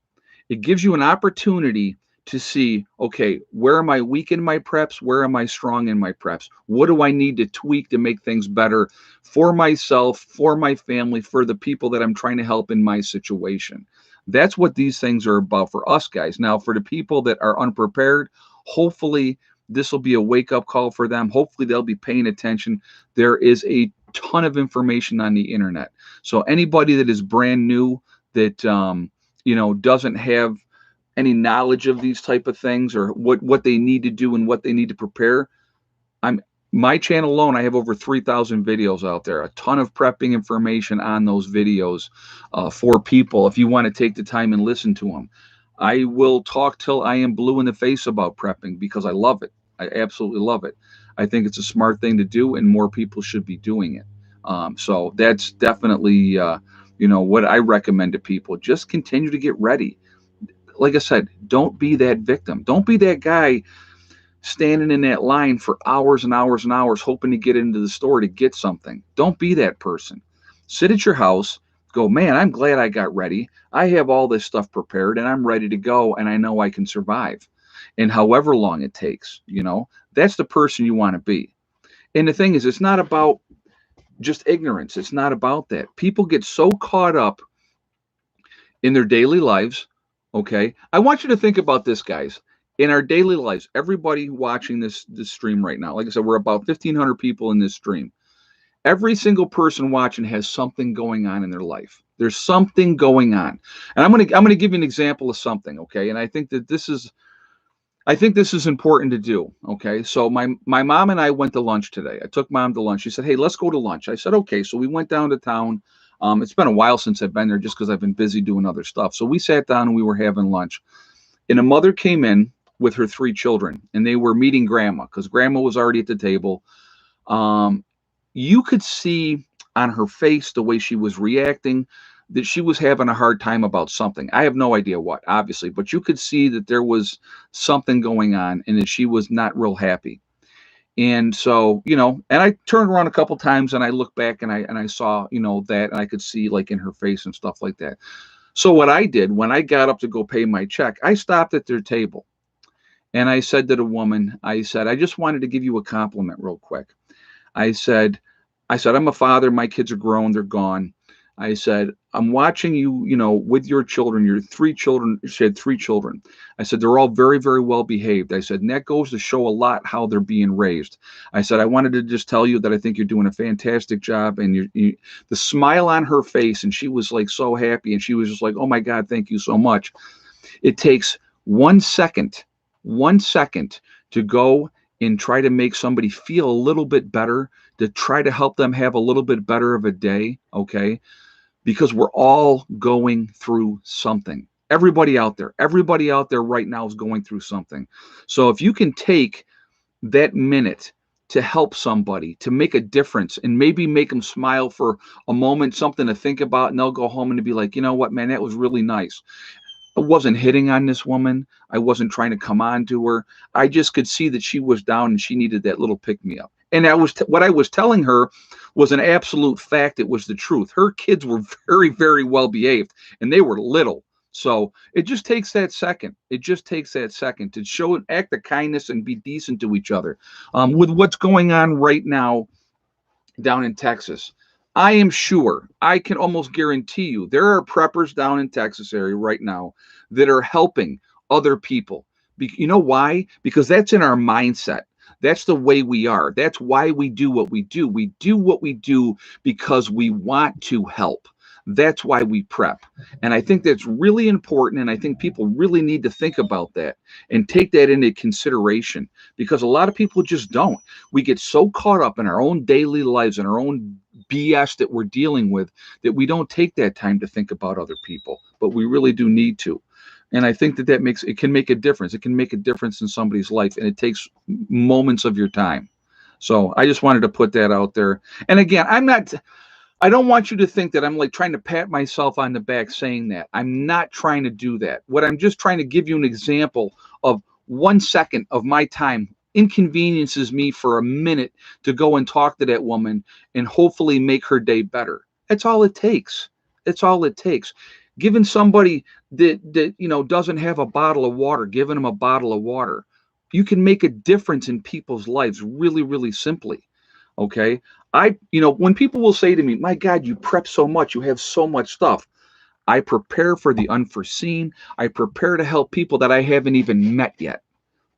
A: It gives you an opportunity to see, okay, where am I weak in my preps? Where am I strong in my preps? What do I need to tweak to make things better for myself, for my family, for the people that I'm trying to help in my situation? That's what these things are about for us guys. Now, for the people that are unprepared, hopefully this will be a wake-up call for them. Hopefully they'll be paying attention. There is a ton of information on the internet. So anybody that is brand new, that doesn't have any knowledge of these type of things, or what they need to do and what they need to prepare, my channel alone, I have over 3,000 videos out there, a ton of prepping information on those videos for people if you want to take the time and listen to them. I will talk till I am blue in the face about prepping because I love it. I absolutely love it. I think it's a smart thing to do, and more people should be doing it. So that's definitely what I recommend to people. Just continue to get ready. Like I said, don't be that victim. Don't be that guy standing in that line for hours and hours and hours hoping to get into the store to get something. Don't be that person. Sit at your house, go, man, I'm glad I got ready. I have all this stuff prepared and I'm ready to go, and I know I can survive. And however long it takes, that's the person you want to be. And the thing is, it's not about just ignorance. It's not about that. People get so caught up in their daily lives. Okay. I want you to think about this, guys. In our daily lives, everybody watching this stream right now, like I said, we're about 1,500 people in this stream. Every single person watching has something going on in their life. There's something going on. And I'm gonna give you an example of something, okay? And I think this is important to do. Okay. So my mom and I went to lunch today. I took mom to lunch. She said, hey, let's go to lunch. I said, okay. So we went down to town. It's been a while since I've been there just because I've been busy doing other stuff. So we sat down and we were having lunch. And a mother came in with her 3 children, and they were meeting grandma because grandma was already at the table. You could see on her face the way she was reacting that she was having a hard time about something. I have no idea what, obviously, but you could see that there was something going on and that she was not real happy. And so, and I turned around a couple times and I looked back and I saw, that, and I could see like in her face and stuff like that. So what I did when I got up to go pay my check, I stopped at their table and I said to the woman, I said, I just wanted to give you a compliment real quick. I said, I'm a father. My kids are grown. They're gone. I said, I'm watching you, with your children, your 3 children. She had 3 children. I said, they're all very, very well behaved. I said, and that goes to show a lot how they're being raised. I said, I wanted to just tell you that I think you're doing a fantastic job. And the smile on her face, and she was like so happy. And she was just like, oh my God, thank you so much. It takes 1 second to go and try to make somebody feel a little bit better, to try to help them have a little bit better of a day. Okay. Because we're all going through something. Everybody out there right now is going through something. So if you can take that minute to help somebody, to make a difference, and maybe make them smile for a moment, something to think about, and they'll go home and be like, you know what, man, that was really nice. I wasn't hitting on this woman. I wasn't trying to come on to her. I just could see that she was down and she needed that little pick-me-up. And that was what I was telling her was an absolute fact. It was the truth. Her kids were very, very well behaved, and they were little. So it just takes that second. It just takes that second to show an act of kindness and be decent to each other. With what's going on right now down in Texas. I am sure, I can almost guarantee you, there are preppers down in Texas area right now that are helping other people. You know why? Because that's in our mindset. That's the way we are. That's why we do what we do. We do what we do because we want to help. That's why we prep. And I think that's really important. And I think people really need to think about that and take that into consideration, because a lot of people just don't. We get so caught up in our own daily lives and our own BS that we're dealing with that we don't take that time to think about other people, but we really do need to. And I think that it can make a difference. It can make a difference in somebody's life, and it takes moments of your time. So I just wanted to put that out there. And again, I don't want you to think that I'm like trying to pat myself on the back saying that. I'm not trying to do that. What I'm just trying to give you an example of 1 second of my time inconveniences me for a minute to go and talk to that woman and hopefully make her day better. That's all it takes. That's all it takes. Giving somebody that doesn't have a bottle of water, giving them a bottle of water. You can make a difference in people's lives really, really simply. Okay. When people will say to me, my God, you prep so much, you have so much stuff. I prepare for the unforeseen. I prepare to help people that I haven't even met yet.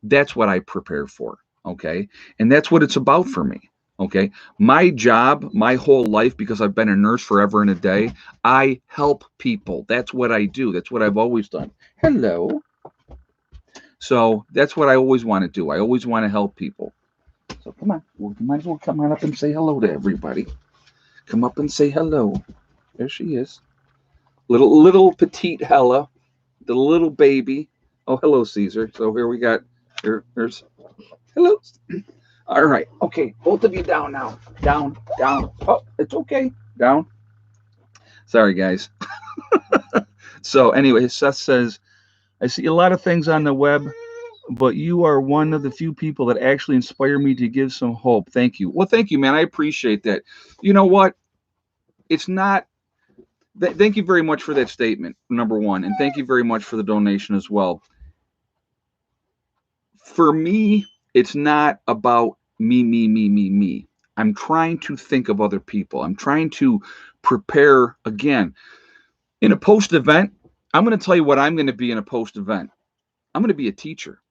A: That's what I prepare for. Okay. And that's what it's about for me. Okay. My job, my whole life, because I've been a nurse forever and a day, I help people. That's what I do. That's what I've always done. Hello. So that's what I always want to do. I always want to help people. So come on. Well, you might as well come on up and say hello to everybody. Come up and say hello. There she is. Little petite Hella, the little baby. Oh, hello, Caesar. So here we got, there's, hello. All right. Okay. Both of you down now. Down, down. Oh, it's okay. Down. Sorry, guys. So anyway, Seth says, I see a lot of things on the web, but you are one of the few people that actually inspire me to give some hope. Thank you. Well, thank you, man. I appreciate that. You know what? It's not. Thank you very much for that statement, number one. And thank you very much for the donation as well. For me, it's not about me. I'm trying to think of other people. I'm trying to prepare again. In a post event, I'm going to tell you what I'm going to be in a post event. I'm going to be a teacher.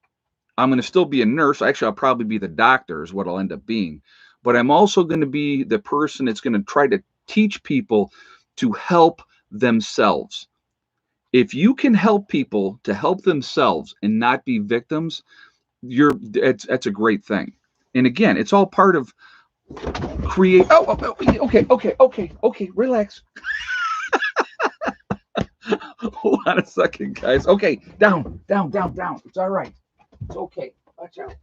A: I'm going to still be a nurse. Actually, I'll probably be the doctor is what I'll end up being. But I'm also going to be the person that's going to try to teach people to help themselves. If you can help people to help themselves and not be victims, that's a great thing. And again, it's all part of create. Okay. Relax. Hold on a second, guys. Okay, down. It's all right. It's okay. Watch out.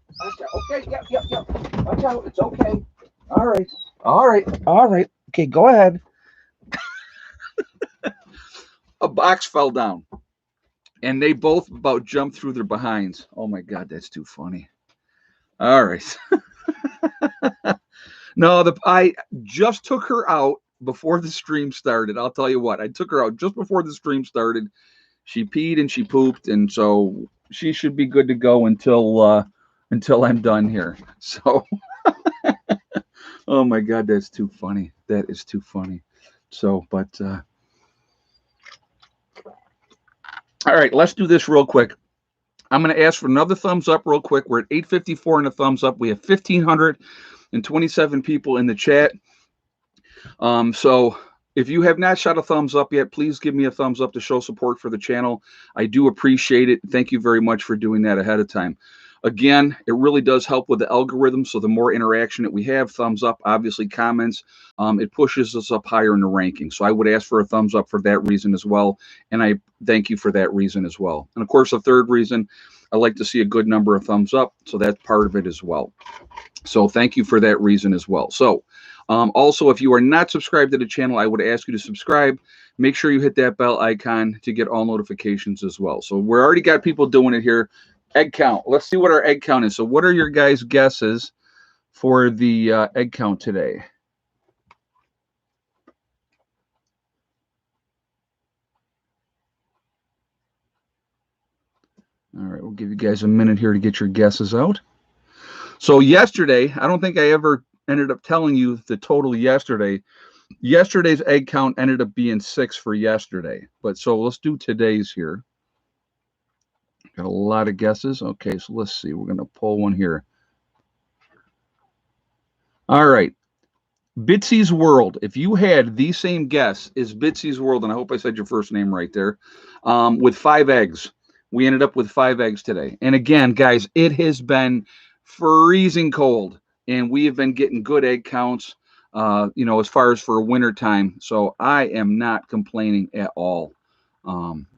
A: Okay, yep. Watch out. It's okay. All right. Okay, go ahead. A box fell down, and they both about jumped through their behinds. Oh my God, that's too funny. All right. No, I just took her out before the stream started. I'll tell you what, I took her out just before the stream started. She peed and she pooped, and so she should be good to go until I'm done here. So, oh my God, that's too funny. That is too funny. So, but all right, let's do this real quick. I'm going to ask for another thumbs up real quick. We're at 854 in a thumbs up. We have 1,527 people in the chat. So if you have not shot a thumbs up yet, please give me a thumbs up to show support for the channel. I do appreciate it. Thank you very much for doing that ahead of time. Again, it really does help with the algorithm. So the more interaction that we have, thumbs up, obviously comments, it pushes us up higher in the ranking. So I would ask for a thumbs up for that reason as well. And I thank you for that reason as well. And of course, the third reason, I like to see a good number of thumbs up. So that's part of it as well. So thank you for that reason as well. So also, if you are not subscribed to the channel, I would ask you to subscribe. Make sure you hit that bell icon to get all notifications as well. So we're already got people doing it here. Egg count. Let's see what our egg count is. So what are your guys' guesses for the egg count today? All right, we'll give you guys a minute here to get your guesses out. So yesterday, I don't think I ever ended up telling you the total yesterday. Yesterday's egg count ended up being 6 for yesterday. But so let's do today's here. Got a lot of guesses. Okay, so let's see. We're going to pull one here. All right. Bitsy's World. If you had the same guess as Bitsy's World, and I hope I said your first name right there, with 5 eggs, we ended up with 5 eggs today. And again, guys, it has been freezing cold, and we have been getting good egg counts, as far as for winter time. So I am not complaining at all.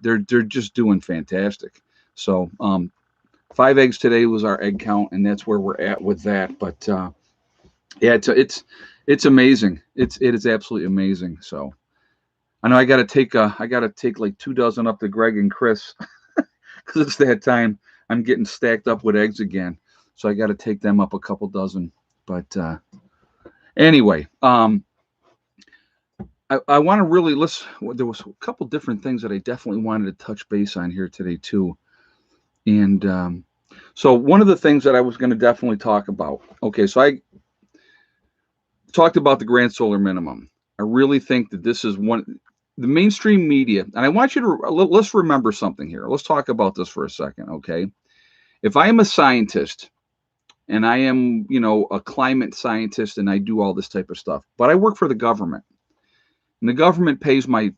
A: They're just doing fantastic. So 5 eggs today was our egg count, and that's where we're at with that. But yeah, it's amazing. It is absolutely amazing. So I know I got to take like 2 dozen up to Greg and Chris because it's that time. I'm getting stacked up with eggs again, so I got to take them up a couple dozen. But anyway, I want to really there was a couple different things that I definitely wanted to touch base on here today too, and so one of the things that I was going to definitely talk about. Okay, so I talked about the grand solar minimum. I really think that this is the mainstream media, and I want you to let's remember something here. Let's talk about this for a second, okay? If I am a scientist and I am, a climate scientist and I do all this type of stuff, but I work for the government and the government pays my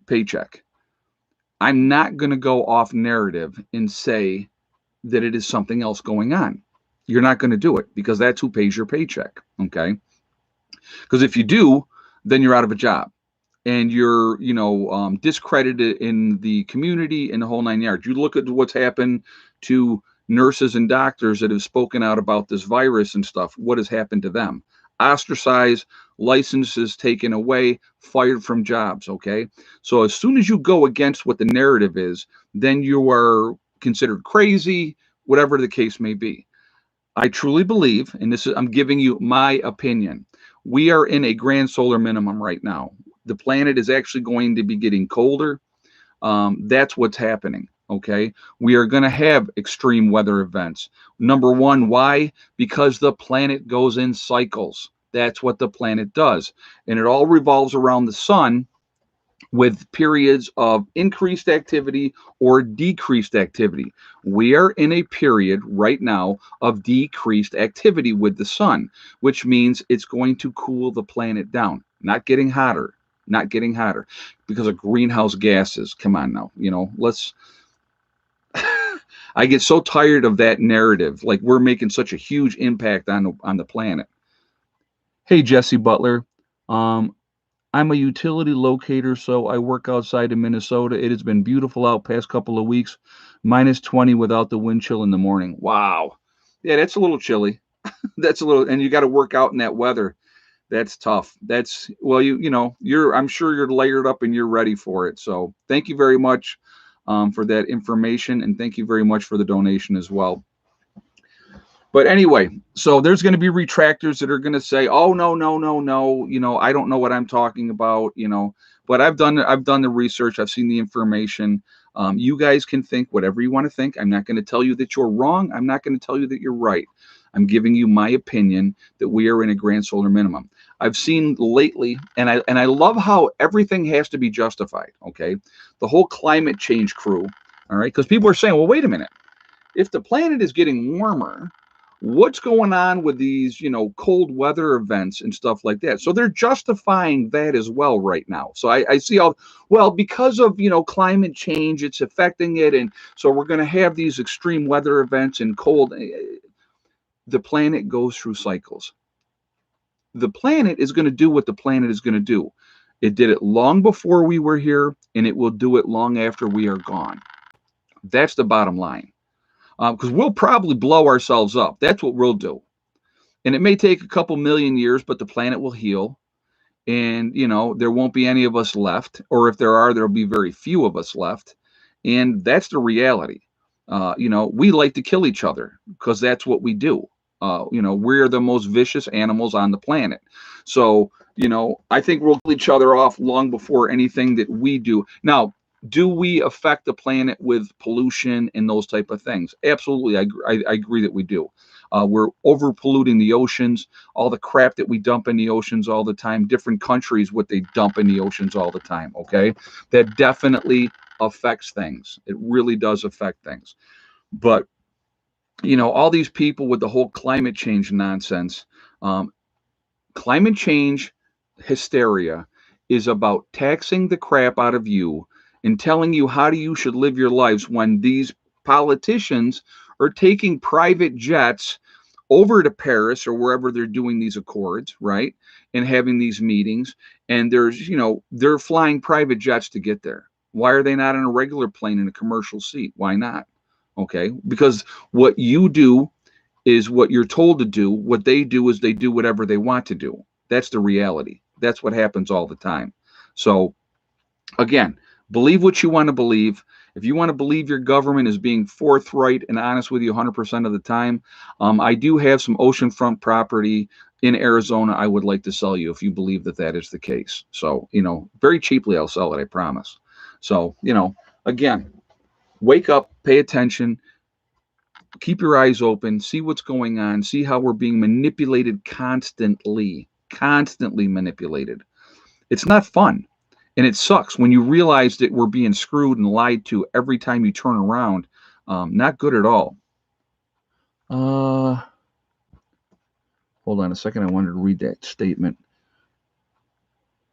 A: paycheck, I'm not going to go off narrative and say that it is something else going on. You're not going to do it because that's who pays your paycheck, okay? Because if you do, then you're out of a job and you're, discredited in the community and the whole 9 yards. You look at what's happened to nurses and doctors that have spoken out about this virus and stuff. What has happened to them? Ostracized, licenses taken away, fired from jobs, okay? So as soon as you go against what the narrative is, then you are considered crazy, whatever the case may be. I truly believe, and I'm giving you my opinion, we are in a grand solar minimum right now. The planet is actually going to be getting colder. That's what's happening. Okay. We are going to have extreme weather events. Number one, why? Because the planet goes in cycles. That's what the planet does. And it all revolves around the sun with periods of increased activity or decreased activity. We are in a period right now of decreased activity with the sun, which means it's going to cool the planet down, not getting hotter, because of greenhouse gases. Come on now, let's. I get so tired of that narrative, like we're making such a huge impact on the planet. Hey, Jesse Butler. I'm a utility locator, so I work outside in Minnesota. It has been beautiful out past couple of weeks, -20 without the wind chill in the morning. Wow. Yeah, that's a little chilly. And you got to work out in that weather. That's tough. I'm sure you're layered up and you're ready for it. So thank you very much for that information, and thank you very much for the donation as well. But anyway, so there's going to be retractors that are going to say, "Oh no, I don't know what I'm talking about," But I've done the research. I've seen the information. You guys can think whatever you want to think. I'm not going to tell you that you're wrong. I'm not going to tell you that you're right. I'm giving you my opinion that we are in a grand solar minimum. I've seen lately, and I love how everything has to be justified. Okay, the whole climate change crew. All right, because people are saying, "Well, wait a minute. If the planet is getting warmer, what's going on with these, cold weather events and stuff like that?" So they're justifying that as well right now. So I see because of, climate change, it's affecting it. And so we're going to have these extreme weather events and cold. The planet goes through cycles. The planet is going to do what the planet is going to do. It did it long before we were here, and it will do it long after we are gone. That's the bottom line. Because we'll probably blow ourselves up. That's what we'll do. And it may take a couple million years, but the planet will heal. And, there won't be any of us left. Or if there are, there'll be very few of us left. And that's the reality. We like to kill each other because that's what we do. We're the most vicious animals on the planet. So, I think we'll kill each other off long before anything that we do. Now, do we affect the planet with pollution and those type of things? Absolutely. I agree that we do. We're over polluting the oceans, all the crap that we dump in the oceans all the time, different countries, what they dump in the oceans all the time. Okay. That definitely affects things. It really does affect things. But, all these people with the whole climate change nonsense, um, climate change hysteria is about taxing the crap out of you and telling you how you should live your lives when these politicians are taking private jets over to Paris or wherever they're doing these accords, right? And having these meetings. And they're flying private jets to get there. Why are they not in a regular plane in a commercial seat? Why not? Okay. Because what you do is what you're told to do. What they do is they do whatever they want to do. That's the reality. That's what happens all the time. So, again, believe what you want to believe. If you want to believe your government is being forthright and honest with you 100% of the time, I do have some oceanfront property in Arizona I would like to sell you if you believe that that is the case. So, very cheaply I'll sell it, I promise. So, again, wake up, pay attention, keep your eyes open, see what's going on, see how we're being manipulated constantly manipulated. It's not fun. And it sucks when you realize that we're being screwed and lied to every time you turn around. Not good at all. Hold on a second. I wanted to read that statement.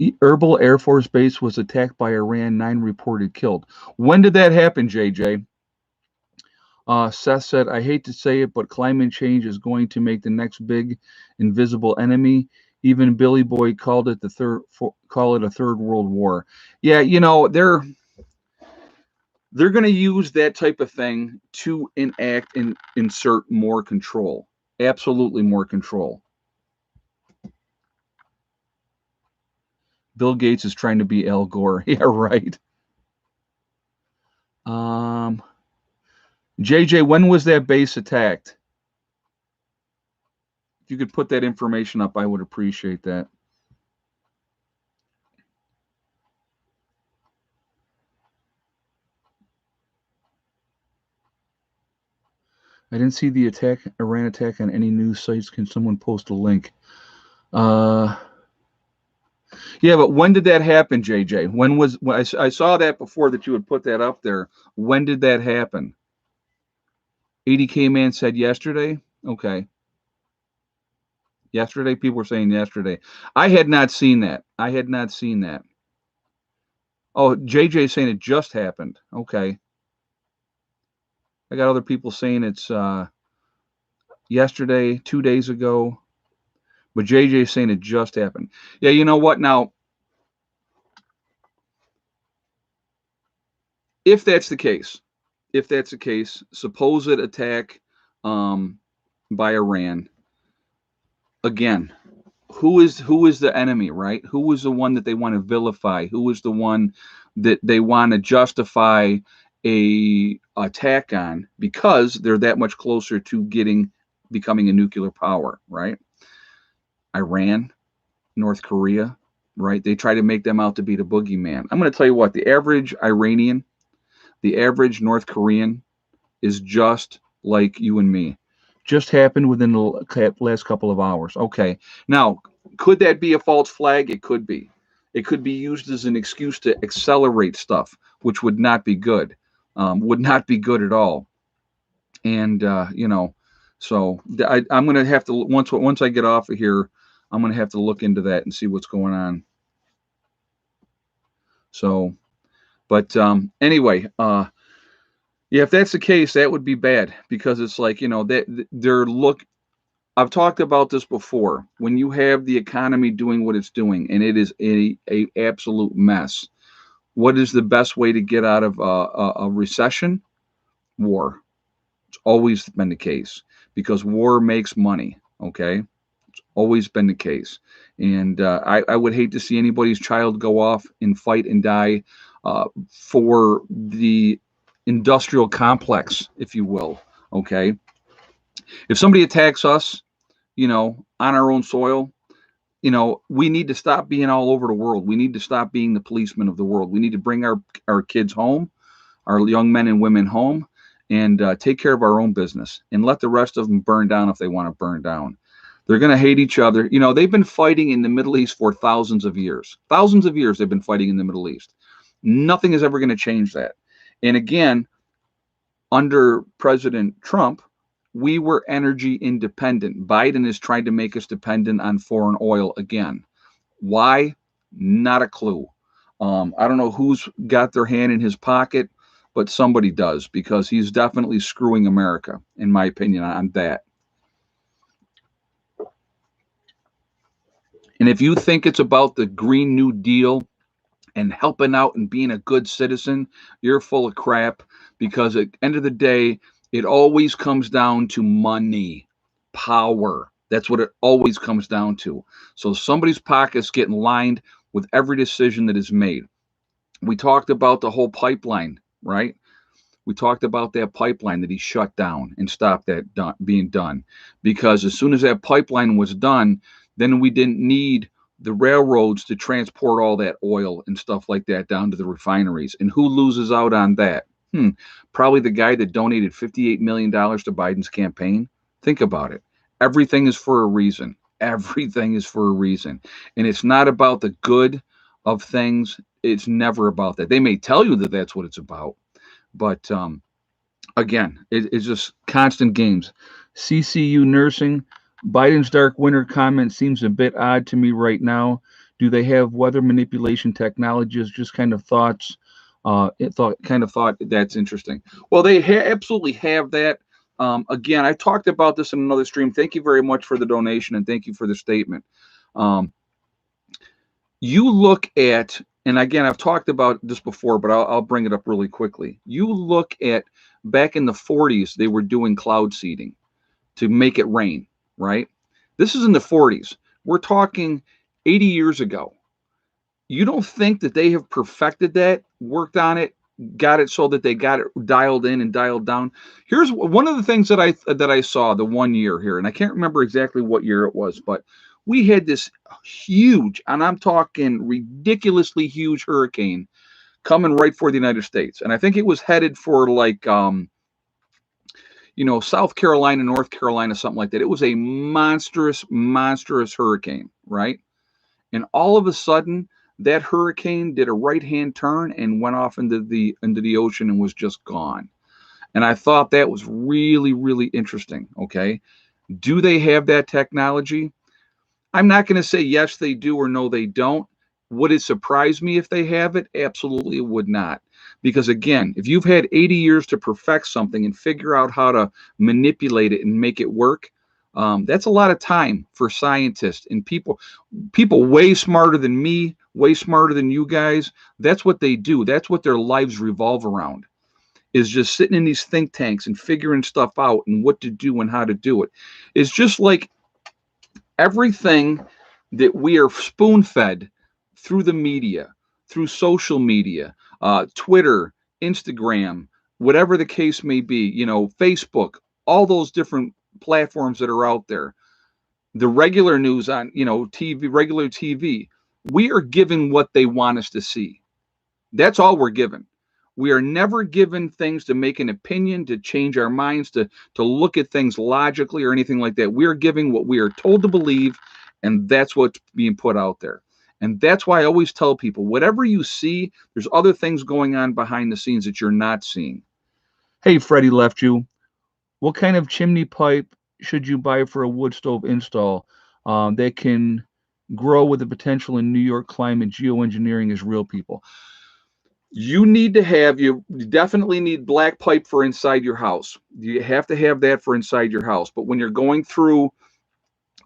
A: Erbil Air Force Base was attacked by Iran. 9 reported killed. When did that happen, JJ? Seth said, I hate to say it, but climate change is going to make the next big invisible enemy. Even Billy Boy called it a third world war. Yeah, they're going to use that type of thing to enact and insert more control. Absolutely more control. Bill Gates is trying to be Al Gore. Yeah, right. JJ, when was that base attacked? If you could put that information up, I would appreciate that. I didn't see the Iran attack on any news sites. Can someone post a link? Yeah, but when did that happen, JJ? I saw that before that you would put that up there. When did that happen? 80K Man said yesterday? Okay. Yesterday? People were saying yesterday. I had not seen that. Oh, JJ saying it just happened. Okay. I got other people saying it's yesterday, 2 days ago. But JJ saying it just happened. Yeah, you know what? Now, if that's the case, supposed attack by Iran, again, who is the enemy, right? Who is the one that they want to vilify? Who is the one that they want to justify a attack on because they're that much closer to becoming a nuclear power, right? Iran, North Korea, right? They try to make them out to be the boogeyman. I'm going to tell you what, the average Iranian, the average North Korean is just like you and me. Just happened within the last couple of hours. Okay. Now, could that be a false flag? It could be. It could be used as an excuse to accelerate stuff, which would not be good. Would not be good at all. And so I'm going to have to once I get off of here, I'm going to have to look into that and see what's going on. So, but anyway, yeah, if that's the case, that would be bad because it's like, I've talked about this before. When you have the economy doing what it's doing and it is a absolute mess, what is the best way to get out of a recession? War. It's always been the case because war makes money. Okay. It's always been the case. And I would hate to see anybody's child go off and fight and die for the industrial complex, if you will. Okay. If somebody attacks us, on our own soil, we need to stop being all over the world. We need to stop being the policemen of the world. We need to bring our kids home, our young men and women home, and take care of our own business and let the rest of them burn down if they want to burn down. They're going to hate each other. You know, they've been fighting in the Middle East for thousands of years. Thousands of years they've been fighting in the Middle East. Nothing is ever going to change that. And again, under President Trump, we were energy independent. Biden is trying to make us dependent on foreign oil again. Why? Not a clue. I don't know who's got their hand in his pocket, but somebody does, because he's definitely screwing America, in my opinion, on that. And if you think it's about the Green New Deal and helping out and being a good citizen, you're full of crap, because at the end of the day, it always comes down to money, power. That's what it always comes down to. So somebody's pocket's getting lined with every decision that is made. We talked about the whole pipeline, right? We talked about that pipeline that he shut down and stopped that being done, because as soon as that pipeline was done, then we didn't need the railroads to transport all that oil and stuff like that down to the refineries. And who loses out on that? Probably the guy that donated $58 million to Biden's campaign. Think about it. Everything is for a reason. Everything is for a reason. And it's not about the good of things. It's never about that. They may tell you that that's what it's about. But again, it's just constant games. CCU Nursing, Biden's dark winter comment seems a bit odd to me right now. Do they have weather manipulation technologies? Just kind of thoughts. Thought that's interesting. Well, they absolutely have that. Again, I talked about this in another stream. Thank you very much for the donation, and thank you for the statement. You look at, and again, I've talked about this before, but I'll bring it up really quickly. You look at back in the 40s, they were doing cloud seeding to make it rain, right? This is in the 40s. We're talking 80 years ago. You don't think that they have perfected that, worked on it, got it so that they got it dialed in and dialed down? Here's one of the things that I saw the one year here, and I can't remember exactly what year it was, but we had this huge, and I'm talking ridiculously huge, hurricane coming right for the United States. And I think it was headed for like, South Carolina, North Carolina, something like that. It was a monstrous, monstrous hurricane, right? And all of a sudden, that hurricane did a right-hand turn and went off into the ocean and was just gone. And I thought that was really, really interesting. Okay. Do they have that technology? I'm not going to say yes, they do, or no, they don't. Would it surprise me if they have it? Absolutely, it would not. Because again, if you've had 80 years to perfect something and figure out how to manipulate it and make it work, that's a lot of time for scientists and people way smarter than me, way smarter than you guys. That's what they do. That's what their lives revolve around, is just sitting in these think tanks and figuring stuff out and what to do and how to do it. It's just like everything that we are spoon-fed through the media, through social media, Twitter, Instagram, whatever the case may be, Facebook, all those different platforms that are out there, the regular news on, TV, regular TV, we are given what they want us to see. That's all we're given. We are never given things to make an opinion, to change our minds, to look at things logically or anything like that. We are giving what we are told to believe, and that's what's being put out there. And that's why I always tell people, whatever you see, there's other things going on behind the scenes that you're not seeing. Hey, Freddie left you. What kind of chimney pipe should you buy for a wood stove install that can grow with the potential in New York climate? Geoengineering is real, people. You definitely need black pipe for inside your house. You have to have that for inside your house. But when you're going through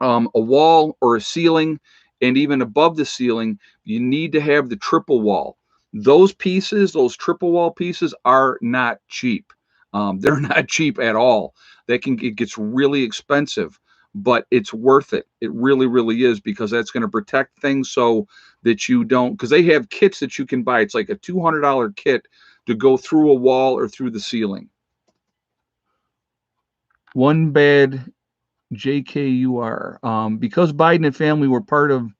A: a wall or a ceiling, and even above the ceiling, you need to have the triple wall. Those pieces, those triple wall pieces, are not cheap. They're not cheap at all. It gets really expensive, but it's worth it. It really, really is, because that's going to protect things so that you don't, because they have kits that you can buy. It's like a $200 kit to go through a wall or through the ceiling. One bad JKUR. Because Biden and family were part of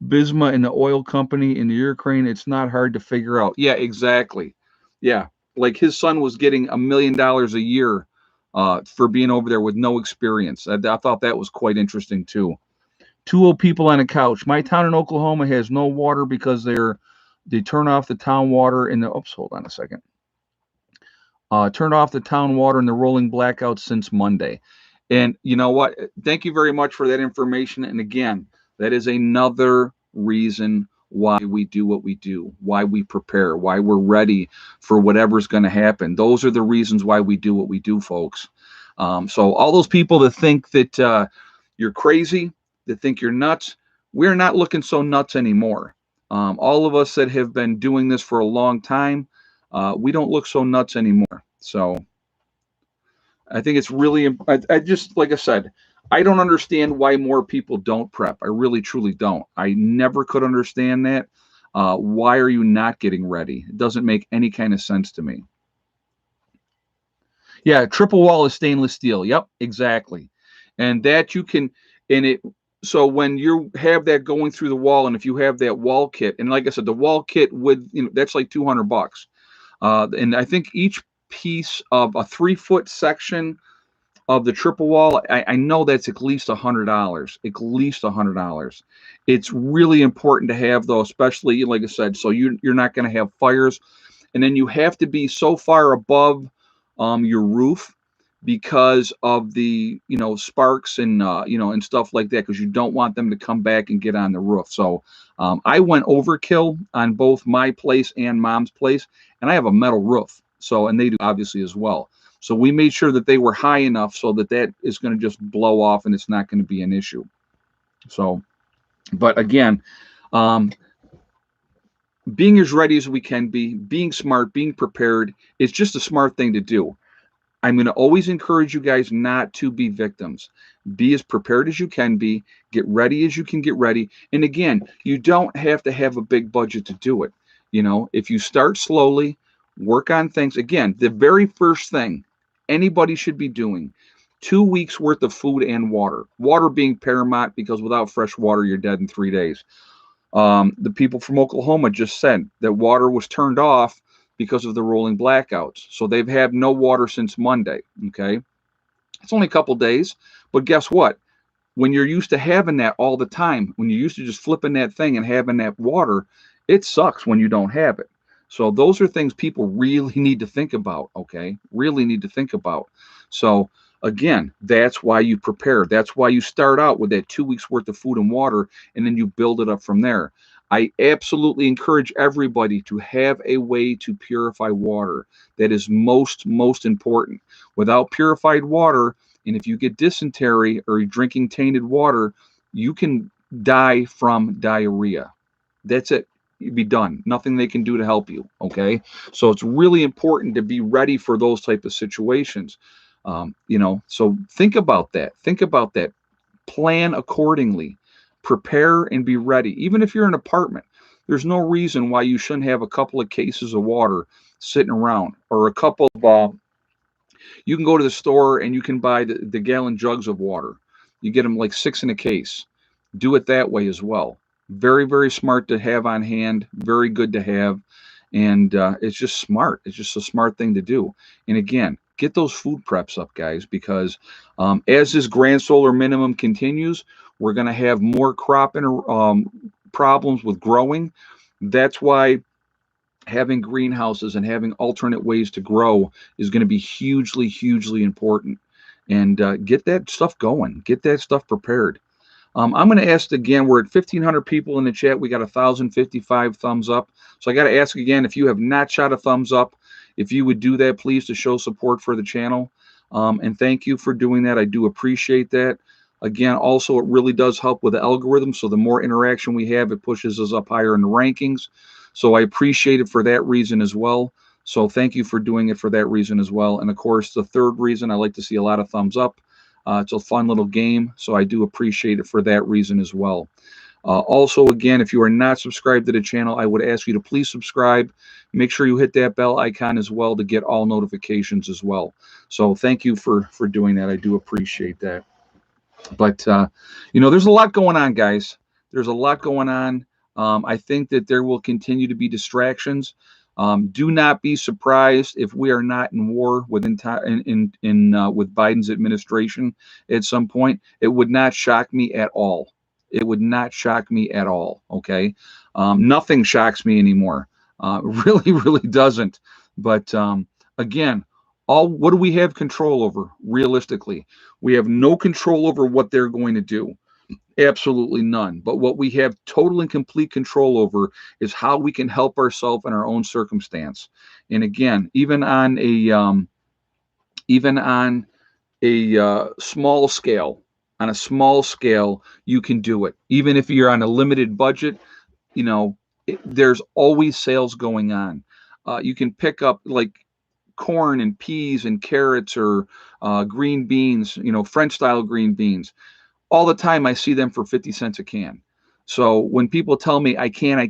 A: Bisma and the oil company in the Ukraine, it's not hard to figure out. Yeah, exactly. Yeah. like his son was getting $1 million a year for being over there with no experience. I thought that was quite interesting too. Two old people on a couch. My town in Oklahoma has no water because they turn off the town water in the. Oops, hold on a second. Turned off the town water in the rolling blackouts since Monday. And you know what? Thank you very much for that information. And again, that is another reason why we do what we do, why we prepare, why we're ready for whatever's going to happen. Those are the reasons why we do what we do, folks. So all those people that think that you're crazy, that think you're nuts, we're not looking so nuts anymore. All of us that have been doing this for a long time, we don't look so nuts anymore. So I think it's really, I just, like I said, I don't understand why more people don't prep. I really, truly don't. I never could understand that. Why are you not getting ready? It doesn't make any kind of sense to me. Yeah, triple wall is stainless steel. Yep, exactly. And that you can, and it, so when you have that going through the wall, and if you have that wall kit, and like I said, the wall kit with, that's like $200. And I think each piece of a 3-foot section of the triple wall, I know that's at least $100. At least $100. It's really important to have, though, especially like I said, so you're not going to have fires, and then you have to be so far above your roof because of the sparks and and stuff like that, because you don't want them to come back and get on the roof. So I went overkill on both my place and mom's place, and I have a metal roof, so, and they do obviously as well. So we made sure that they were high enough so that is going to just blow off and it's not going to be an issue. So, but again, being as ready as we can be, being smart, being prepared, is just a smart thing to do. I'm going to always encourage you guys not to be victims. Be as prepared as you can be. Get ready as you can get ready. And again, you don't have to have a big budget to do it. If you start slowly, work on things. Again, the very first thing anybody should be doing, 2 weeks worth of food and water. Water being paramount, because without fresh water, you're dead in 3 days. The people from Oklahoma just said that water was turned off because of the rolling blackouts. So they've had no water since Monday. Okay. It's only a couple days, but guess what? When you're used to having that all the time, when you're used to just flipping that thing and having that water, it sucks when you don't have it. So those are things people really need to think about. Okay. Really need to think about. So again, that's why you prepare. That's why you start out with that 2 weeks worth of food and water, and then you build it up from there. I absolutely encourage everybody to have a way to purify water. That is most important. Without purified water, and if you get dysentery or you're drinking tainted water, you can die from diarrhea. That's it. You'd be done. Nothing they can do to help you. Okay. So it's really important to be ready for those type of situations. So think about that. Think about that. Plan accordingly. Prepare and be ready. Even if you're in an apartment, there's no reason why you shouldn't have a couple of cases of water sitting around, or a couple of, you can go to the store and you can buy the gallon jugs of water. You get them like 6 in a case. Do it that way as well. Very, very smart to have on hand. Very good to have. And it's just smart. It's just a smart thing to do. And again, get those food preps up, guys, because as this grand solar minimum continues, we're going to have more crop problems with growing. That's why having greenhouses and having alternate ways to grow is going to be hugely, hugely important. And get that stuff going. Get that stuff prepared. I'm going to ask again, we're at 1,500 people in the chat. We got 1,055 thumbs up. So I got to ask again, if you have not shot a thumbs up, if you would do that, please, to show support for the channel. And thank you for doing that. I do appreciate that. Again, also, it really does help with the algorithm. So the more interaction we have, it pushes us up higher in the rankings. So I appreciate it for that reason as well. So thank you for doing it for that reason as well. And of course, the third reason, I like to see a lot of thumbs up. It's a fun little game, so I do appreciate it for that reason as well. Also, again, if you are not subscribed to the channel, I would ask you to please subscribe. Make sure you hit that bell icon as well to get all notifications as well. So thank you for doing that. I do appreciate that. But, there's a lot going on, guys. There's a lot going on. I think that there will continue to be distractions. Do not be surprised if we are not in war with with Biden's administration at some point. It would not shock me at all. It would not shock me at all. Okay, nothing shocks me anymore. Really, really doesn't. But again, all what do we have control over? Realistically, we have no control over what they're going to do. Absolutely none. But what we have total and complete control over is how we can help ourselves in our own circumstance. And again, even on a small scale, you can do it. Even if you're on a limited budget, there's always sales going on. You can pick up like corn and peas and carrots or green beans, French style green beans all the time. I see them for 50 cents a can. So when people tell me I can't,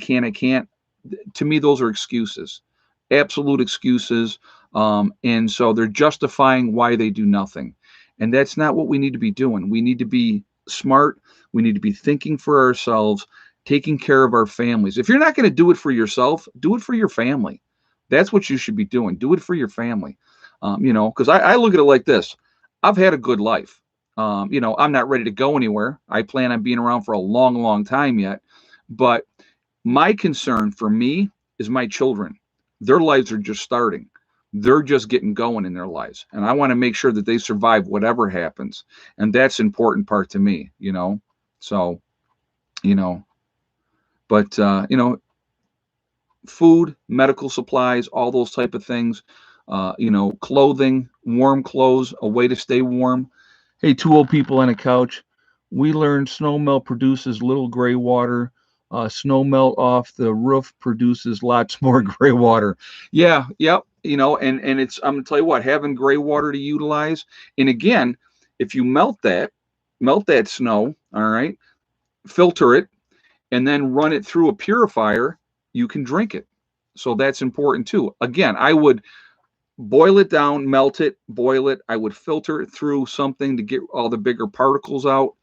A: to me, those are excuses, absolute excuses. And so they're justifying why they do nothing. And that's not what we need to be doing. We need to be smart. We need to be thinking for ourselves, taking care of our families. If you're not going to do it for yourself, do it for your family. That's what you should be doing. Do it for your family. Because I look at it like this. I've had a good life. I'm not ready to go anywhere. I plan on being around for a long, long time yet. But my concern for me is my children. Their lives are just starting. They're just getting going in their lives. And I want to make sure that they survive whatever happens. And that's the important part to me, So, but, food, medical supplies, all those type of things, clothing, warm clothes, a way to stay warm. Hey, two old people on a couch. We learned snow melt produces little gray water. Snow melt off the roof produces lots more gray water. Yeah, yep. And it's, I'm gonna tell you what, having gray water to utilize. And again, if you melt that snow, all right, filter it, and then run it through a purifier, you can drink it. So that's important too. Again, I would boil it down, melt it, boil it. I would filter it through something to get all the bigger particles out.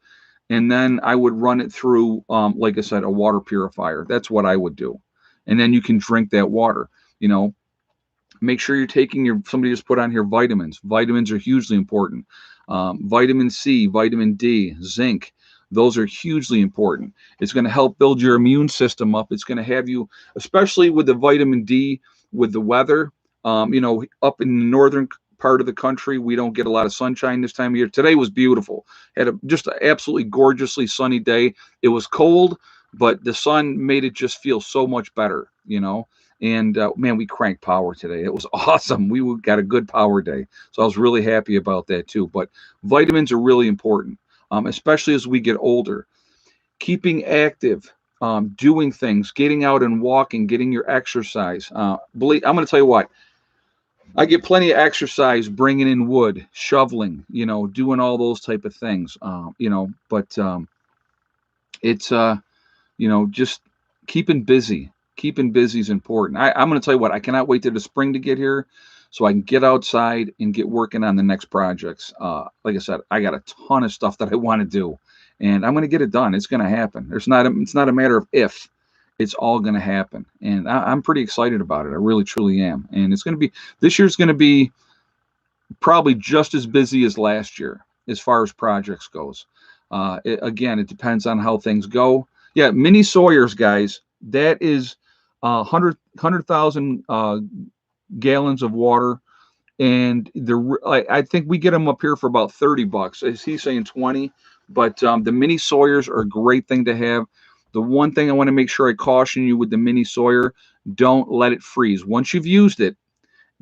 A: And then I would run it through, like I said, a water purifier. That's what I would do. And then you can drink that water. Make sure you're taking somebody just put on here vitamins. Vitamins are hugely important. Vitamin C, vitamin D, zinc. Those are hugely important. It's going to help build your immune system up. It's going to have you, especially with the vitamin D, with the weather, up in the northern part of the country, we don't get a lot of sunshine this time of year. Today was beautiful. Had just an absolutely gorgeously sunny day. It was cold, but the sun made it just feel so much better, And man, we cranked power today. It was awesome. We got a good power day. So I was really happy about that too. But vitamins are really important, especially as we get older. Keeping active, doing things, getting out and walking, getting your exercise. I'm going to tell you what. I get plenty of exercise, bringing in wood, shoveling, doing all those type of things, but it's, just keeping busy. Keeping busy is important. I'm going to tell you what, I cannot wait till the spring to get here so I can get outside and get working on the next projects. Like I said, I got a ton of stuff that I want to do, and I'm going to get it done. It's going to happen. It's not a matter of if. It's all going to happen, and I'm pretty excited about it. I really, truly am. And this year's going to be probably just as busy as last year as far as projects goes. It depends on how things go. Yeah, mini Sawyers, guys. That is 100,000 gallons of water, and I think we get them up here for about $30. Is he saying 20? But the mini Sawyers are a great thing to have. The one thing I want to make sure I caution you with the mini Sawyer, don't let it freeze. Once you've used it,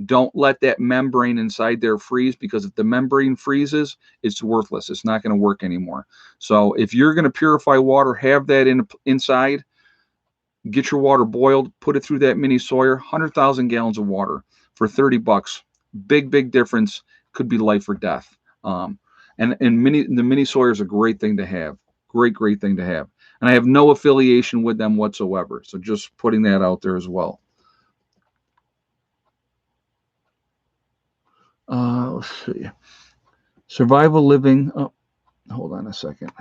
A: don't let that membrane inside there freeze, because if the membrane freezes, it's worthless. It's not going to work anymore. So if you're going to purify water, have that inside. Get your water boiled, put it through that mini Sawyer, 100,000 gallons of water for $30. Big, big difference. Could be life or death. And the mini Sawyer is a great thing to have. Great, great thing to have. And I have no affiliation with them whatsoever. So just putting that out there as well. Let's see. Survival living. Oh, hold on a second.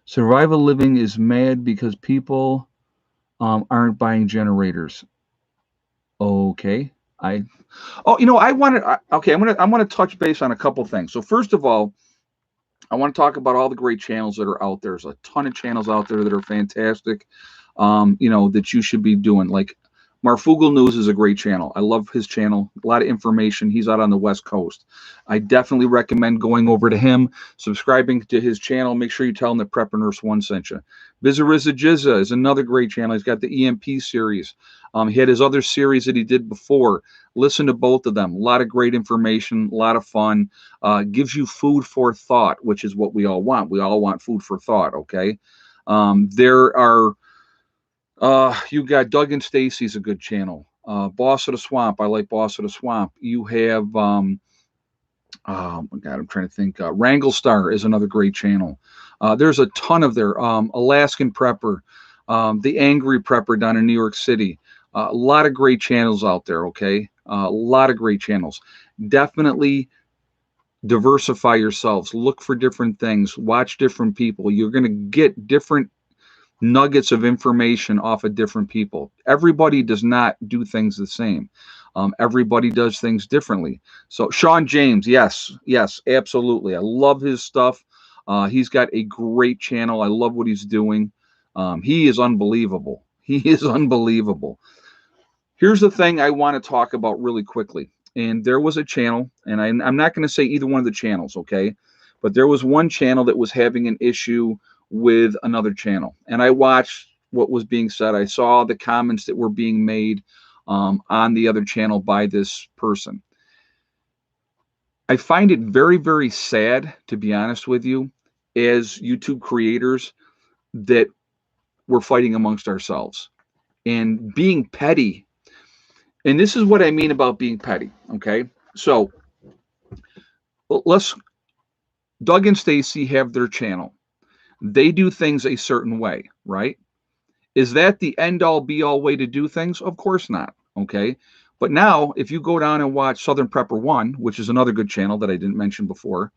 A: Survival living is mad because people aren't buying generators. Okay. I okay, I want to touch base on a couple things. So first of all, I want to talk about all the great channels that are out there. There's a ton of channels out there that are fantastic, that you should be doing. Like Marfugal News is a great channel. I love his channel. A lot of information. He's out on the West Coast. I definitely recommend going over to him, subscribing to his channel. Make sure you tell him that Prepper Nurse One sent you. Vizariza Jizza is another great channel. He's got the EMP series. He had his other series that he did before. Listen to both of them. A lot of great information, a lot of fun. Gives you food for thought, which is what we all want. We all want food for thought, okay? There are, you got Doug and Stacy's a good channel. Boss of the Swamp, I like Boss of the Swamp. You have, oh my God, I'm trying to think. Wrangle Star is another great channel. There's a ton of there. Alaskan Prepper, The Angry Prepper down in New York City. A lot of great channels out there, okay? A lot of great channels. Definitely diversify yourselves. Look for different things. Watch different people. You're going to get different nuggets of information off of different people. Everybody does not do things the same. Everybody does things differently. So Sean James, yes, absolutely. I love his stuff. He's got a great channel. I love what he's doing. He is unbelievable. He is unbelievable. Here's the thing I want to talk about really quickly. And there was a channel, and I'm not going to say either one of the channels, okay? But there was one channel that was having an issue with another channel. And I watched what was being said. I saw the comments that were being made on the other channel by this person. I find it very, very sad, to be honest with you, as YouTube creators, that we're fighting amongst ourselves and being petty. And this is what I mean about being petty, okay? So Doug and Stacy have their channel. They do things a certain way, right? Is that the end-all, be-all way to do things? Of course not, okay? But now, if you go down and watch Southern Prepper 1, which is another good channel that I didn't mention before,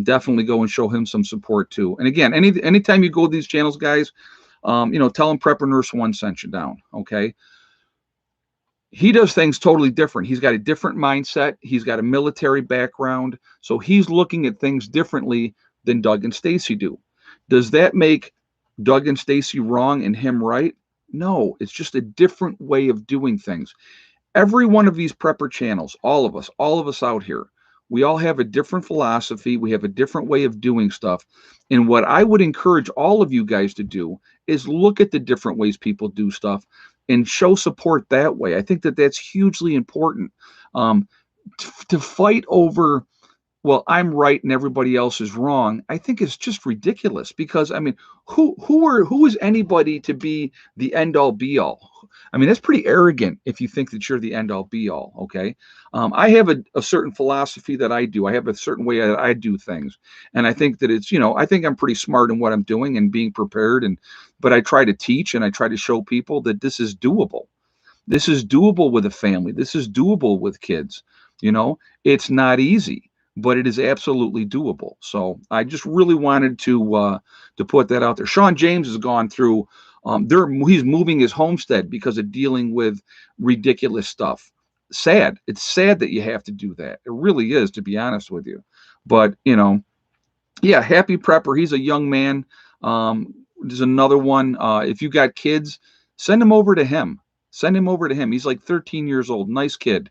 A: definitely go and show him some support too. And again, anytime you go to these channels, guys, tell him Prepper Nurse 1 sent you down, okay? He does things totally different. He's got a different mindset. He's got a military background. So he's looking at things differently than Doug and Stacy do. Does that make Doug and Stacy wrong and him right? No, it's just a different way of doing things. Every one of these prepper channels, all of us out here, we all have a different philosophy. We have a different way of doing stuff. And what I would encourage all of you guys to do is look at the different ways people do stuff and show support that way. I think that that's hugely important. To fight over, well, I'm right and everybody else is wrong, I think it's just ridiculous, because I mean, who is anybody to be the end all be all? I mean, that's pretty arrogant if you think that you're the end all be all. Okay. I have a certain philosophy that I do. I have a certain way I do things. And I think that it's, I think I'm pretty smart in what I'm doing and being prepared. But I try to teach and I try to show people that this is doable. This is doable with a family. This is doable with kids. It's not easy, but it is absolutely doable. So I just really wanted to put that out there. Sean James has gone through, he's moving his homestead because of dealing with ridiculous stuff. Sad. It's sad that you have to do that. It really is, to be honest with you. But, yeah, Happy Prepper. He's a young man. There's another one. If you got kids, send him over to him. Send him over to him. He's like 13 years old. Nice kid.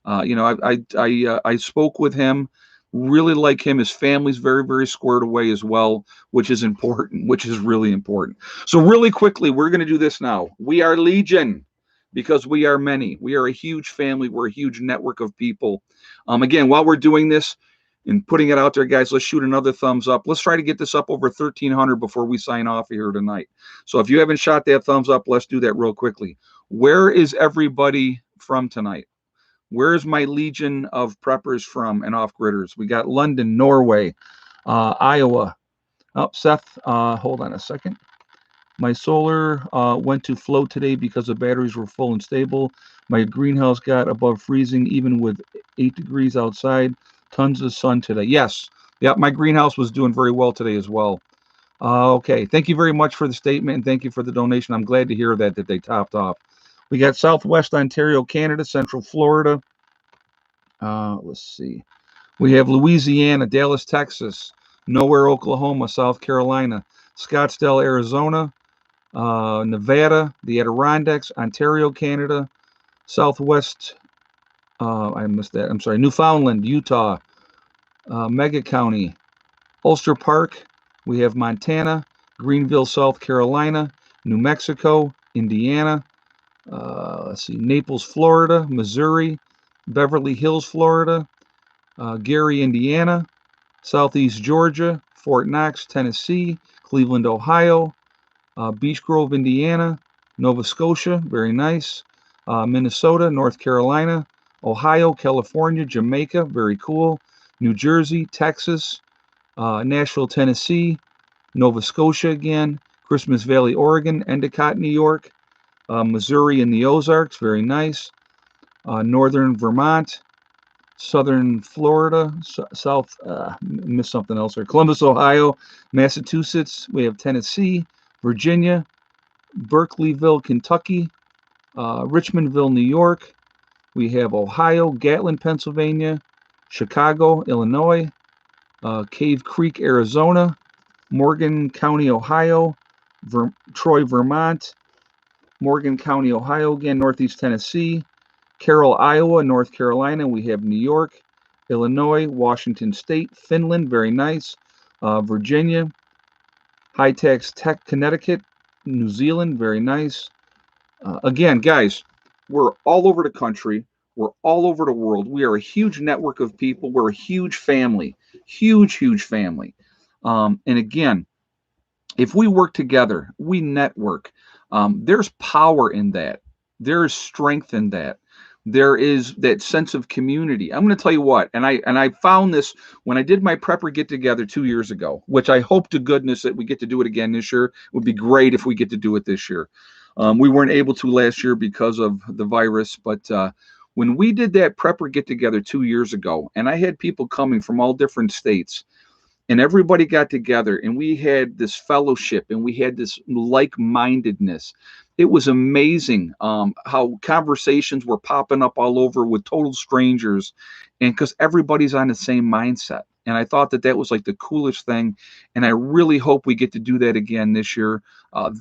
A: I spoke with him. Really like him. His family's very, very squared away as well, which is important, which is really important. So really quickly, we're going to do this now. We are Legion because we are many. We are a huge family. We're a huge network of people. Again, while we're doing this and putting it out there, guys, let's shoot another thumbs up. Let's try to get this up over 1,300 before we sign off here tonight. So if you haven't shot that thumbs up, let's do that real quickly. Where is everybody from tonight? Where's my legion of preppers from and off-gridders? We got London, Norway, Iowa. Oh, Seth, hold on a second. My solar went to float today because the batteries were full and stable. My greenhouse got above freezing even with 8 degrees outside. Tons of sun today. Yes. Yep, my greenhouse was doing very well today as well. Okay. Thank you very much for the statement, and thank you for the donation. I'm glad to hear that they topped off. We got Southwest Ontario, Canada, Central Florida. Let's see. We have Louisiana, Dallas, Texas, Nowhere, Oklahoma, South Carolina, Scottsdale, Arizona, Nevada, the Adirondacks, Ontario, Canada, Southwest. I missed that. I'm sorry. Newfoundland, Utah, Mega County, Ulster Park. We have Montana, Greenville, South Carolina, New Mexico, Indiana. Let's see. Naples, Florida, Missouri, Beverly Hills, Florida, Gary, Indiana, Southeast Georgia, Fort Knox, Tennessee, Cleveland, Ohio, Beech Grove, Indiana, Nova Scotia, very nice, Minnesota, North Carolina, Ohio, California, Jamaica, very cool, New Jersey, Texas, Nashville, Tennessee, Nova Scotia again, Christmas Valley, Oregon, Endicott, New York, Missouri and the Ozarks, very nice, Northern Vermont, Southern Florida, South, missed something else here. Columbus, Ohio, Massachusetts. We have Tennessee, Virginia, Berkeleyville, Kentucky, Richmondville, New York. We have Ohio, Gatlin, Pennsylvania, Chicago, Illinois, Cave Creek, Arizona, Morgan County, Ohio, Troy, Vermont, Morgan County, Ohio again, Northeast Tennessee, Carroll, Iowa, North Carolina. We have New York, Illinois, Washington State, Finland, very nice, Virginia, High Tax Tech, Connecticut, New Zealand, very nice. Again, guys, we're all over the country. We're all over the world. We are a huge network of people. We're a huge family, huge, huge family. And again, if we work together, we network. There's power in that. There is strength in that. There is that sense of community. I'm going to tell you what, and I found this when I did my prepper get together 2 years ago, which I hope to goodness that we get to do it again this year. It would be great if we get to do it this year. We weren't able to last year because of the virus, but when we did that prepper get together 2 years ago, and I had people coming from all different states, and everybody got together and we had this fellowship and we had this like-mindedness. It was amazing how conversations were popping up all over with total strangers, and because everybody's on the same mindset. And I thought that was like the coolest thing, and I really hope we get to do that again this year.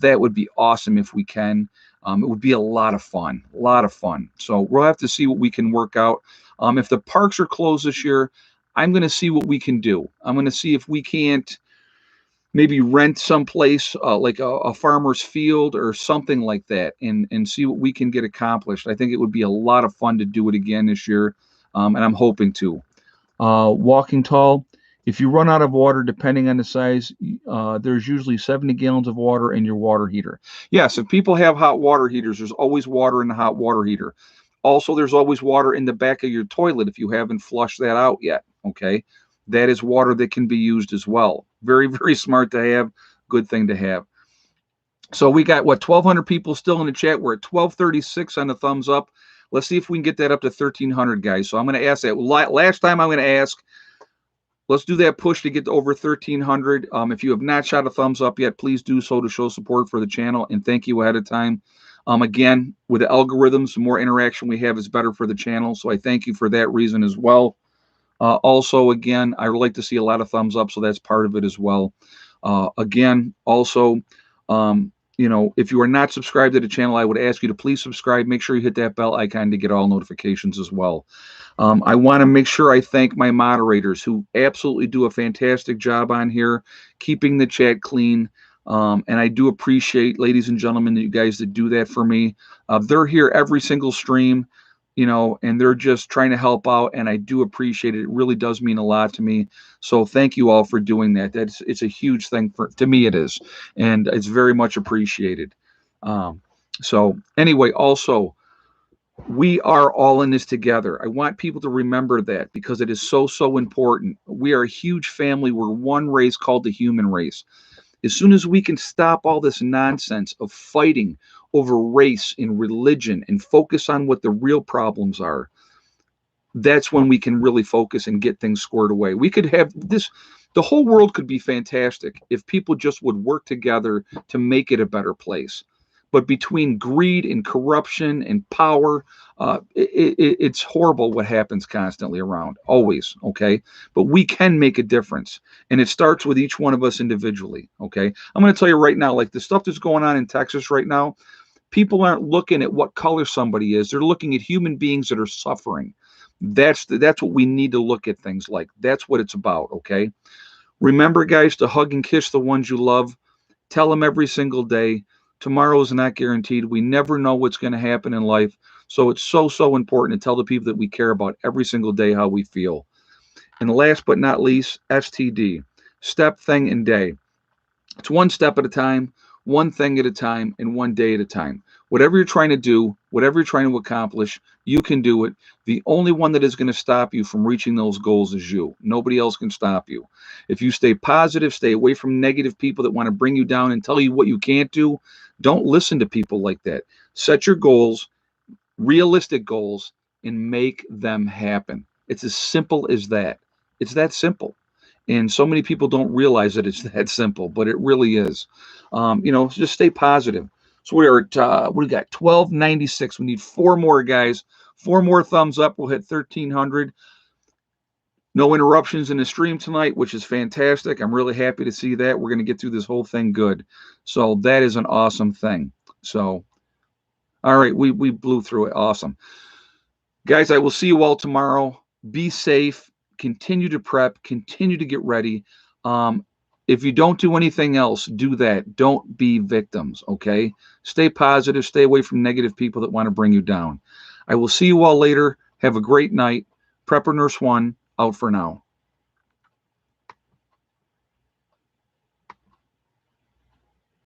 A: That would be awesome if we can. It would be a lot of fun, a lot of fun. So we'll have to see what we can work out. If the parks are closed this year, I'm going to see what we can do. I'm going to see if we can't maybe rent someplace like a farmer's field or something like that, and see what we can get accomplished. I think it would be a lot of fun to do it again this year, and I'm hoping to. Walking tall. If you run out of water, depending on the size, there's usually 70 gallons of water in your water heater. Yes, if people have hot water heaters, there's always water in the hot water heater. Also, there's always water in the back of your toilet if you haven't flushed that out yet. Okay. That is water that can be used as well. Very, very smart to have. Good thing to have. So we got, what, 1,200 people still in the chat. We're at 1,236 on the thumbs up. Let's see if we can get that up to 1,300, guys. So I'm going to ask that. Last time I'm going to ask, let's do that push to get to over 1,300. If you have not shot a thumbs up yet, please do so to show support for the channel, and thank you ahead of time. Again, with the algorithms, the more interaction we have is better for the channel, so I thank you for that reason as well. Also, again, I would like to see a lot of thumbs up, so that's part of it as well. Again, also, if you are not subscribed to the channel, I would ask you to please subscribe. Make sure you hit that bell icon to get all notifications as well. I want to make sure I thank my moderators who absolutely do a fantastic job on here, keeping the chat clean. And I do appreciate, ladies and gentlemen, you guys that do that for me. They're here every single stream, and they're just trying to help out, and I do appreciate it. It really does mean a lot to me. So thank you all for doing that. It's a huge thing to me. It is, and it's very much appreciated. So anyway, also, we are all in this together. I want people to remember that because it is so, so important. We are a huge family. We're one race called the human race. As soon as we can stop all this nonsense of fighting over race and religion and focus on what the real problems are, that's when we can really focus and get things squared away. We could have this. The whole world could be fantastic if people just would work together to make it a better place. But between greed and corruption and power, it's horrible what happens constantly around, always, okay? But we can make a difference. And it starts with each one of us individually, okay? I'm going to tell you right now, like the stuff that's going on in Texas right now, people aren't looking at what color somebody is. They're looking at human beings that are suffering. That's what we need to look at things like. That's what it's about, okay? Remember, guys, to hug and kiss the ones you love. Tell them every single day. Tomorrow is not guaranteed. We never know what's going to happen in life. So it's so important to tell the people that we care about every single day how we feel. And last but not least, STD, step, thing, and day. It's one step at a time, one thing at a time, and one day at a time. Whatever you're trying to do, whatever you're trying to accomplish, you can do it. The only one that is going to stop you from reaching those goals is you. Nobody else can stop you. If you stay positive, stay away from negative people that want to bring you down and tell you what you can't do, don't listen to people like that. Set your goals, realistic goals, and make them happen. It's as simple as that. It's that simple. And so many people don't realize that it's that simple, but it really is. Just stay positive. So we are at, we got 1296. We need 4 more, guys. 4 more thumbs up. We'll hit 1300. No interruptions in the stream tonight, which is fantastic. I'm really happy to see that. We're going to get through this whole thing good. So that is an awesome thing. So, all right, we blew through it. Awesome. Guys, I will see you all tomorrow. Be safe. Continue to prep. Continue to get ready. If you don't do anything else, do that. Don't be victims, okay? Stay positive. Stay away from negative people that want to bring you down. I will see you all later. Have a great night. Prepper Nurse 1, out for now.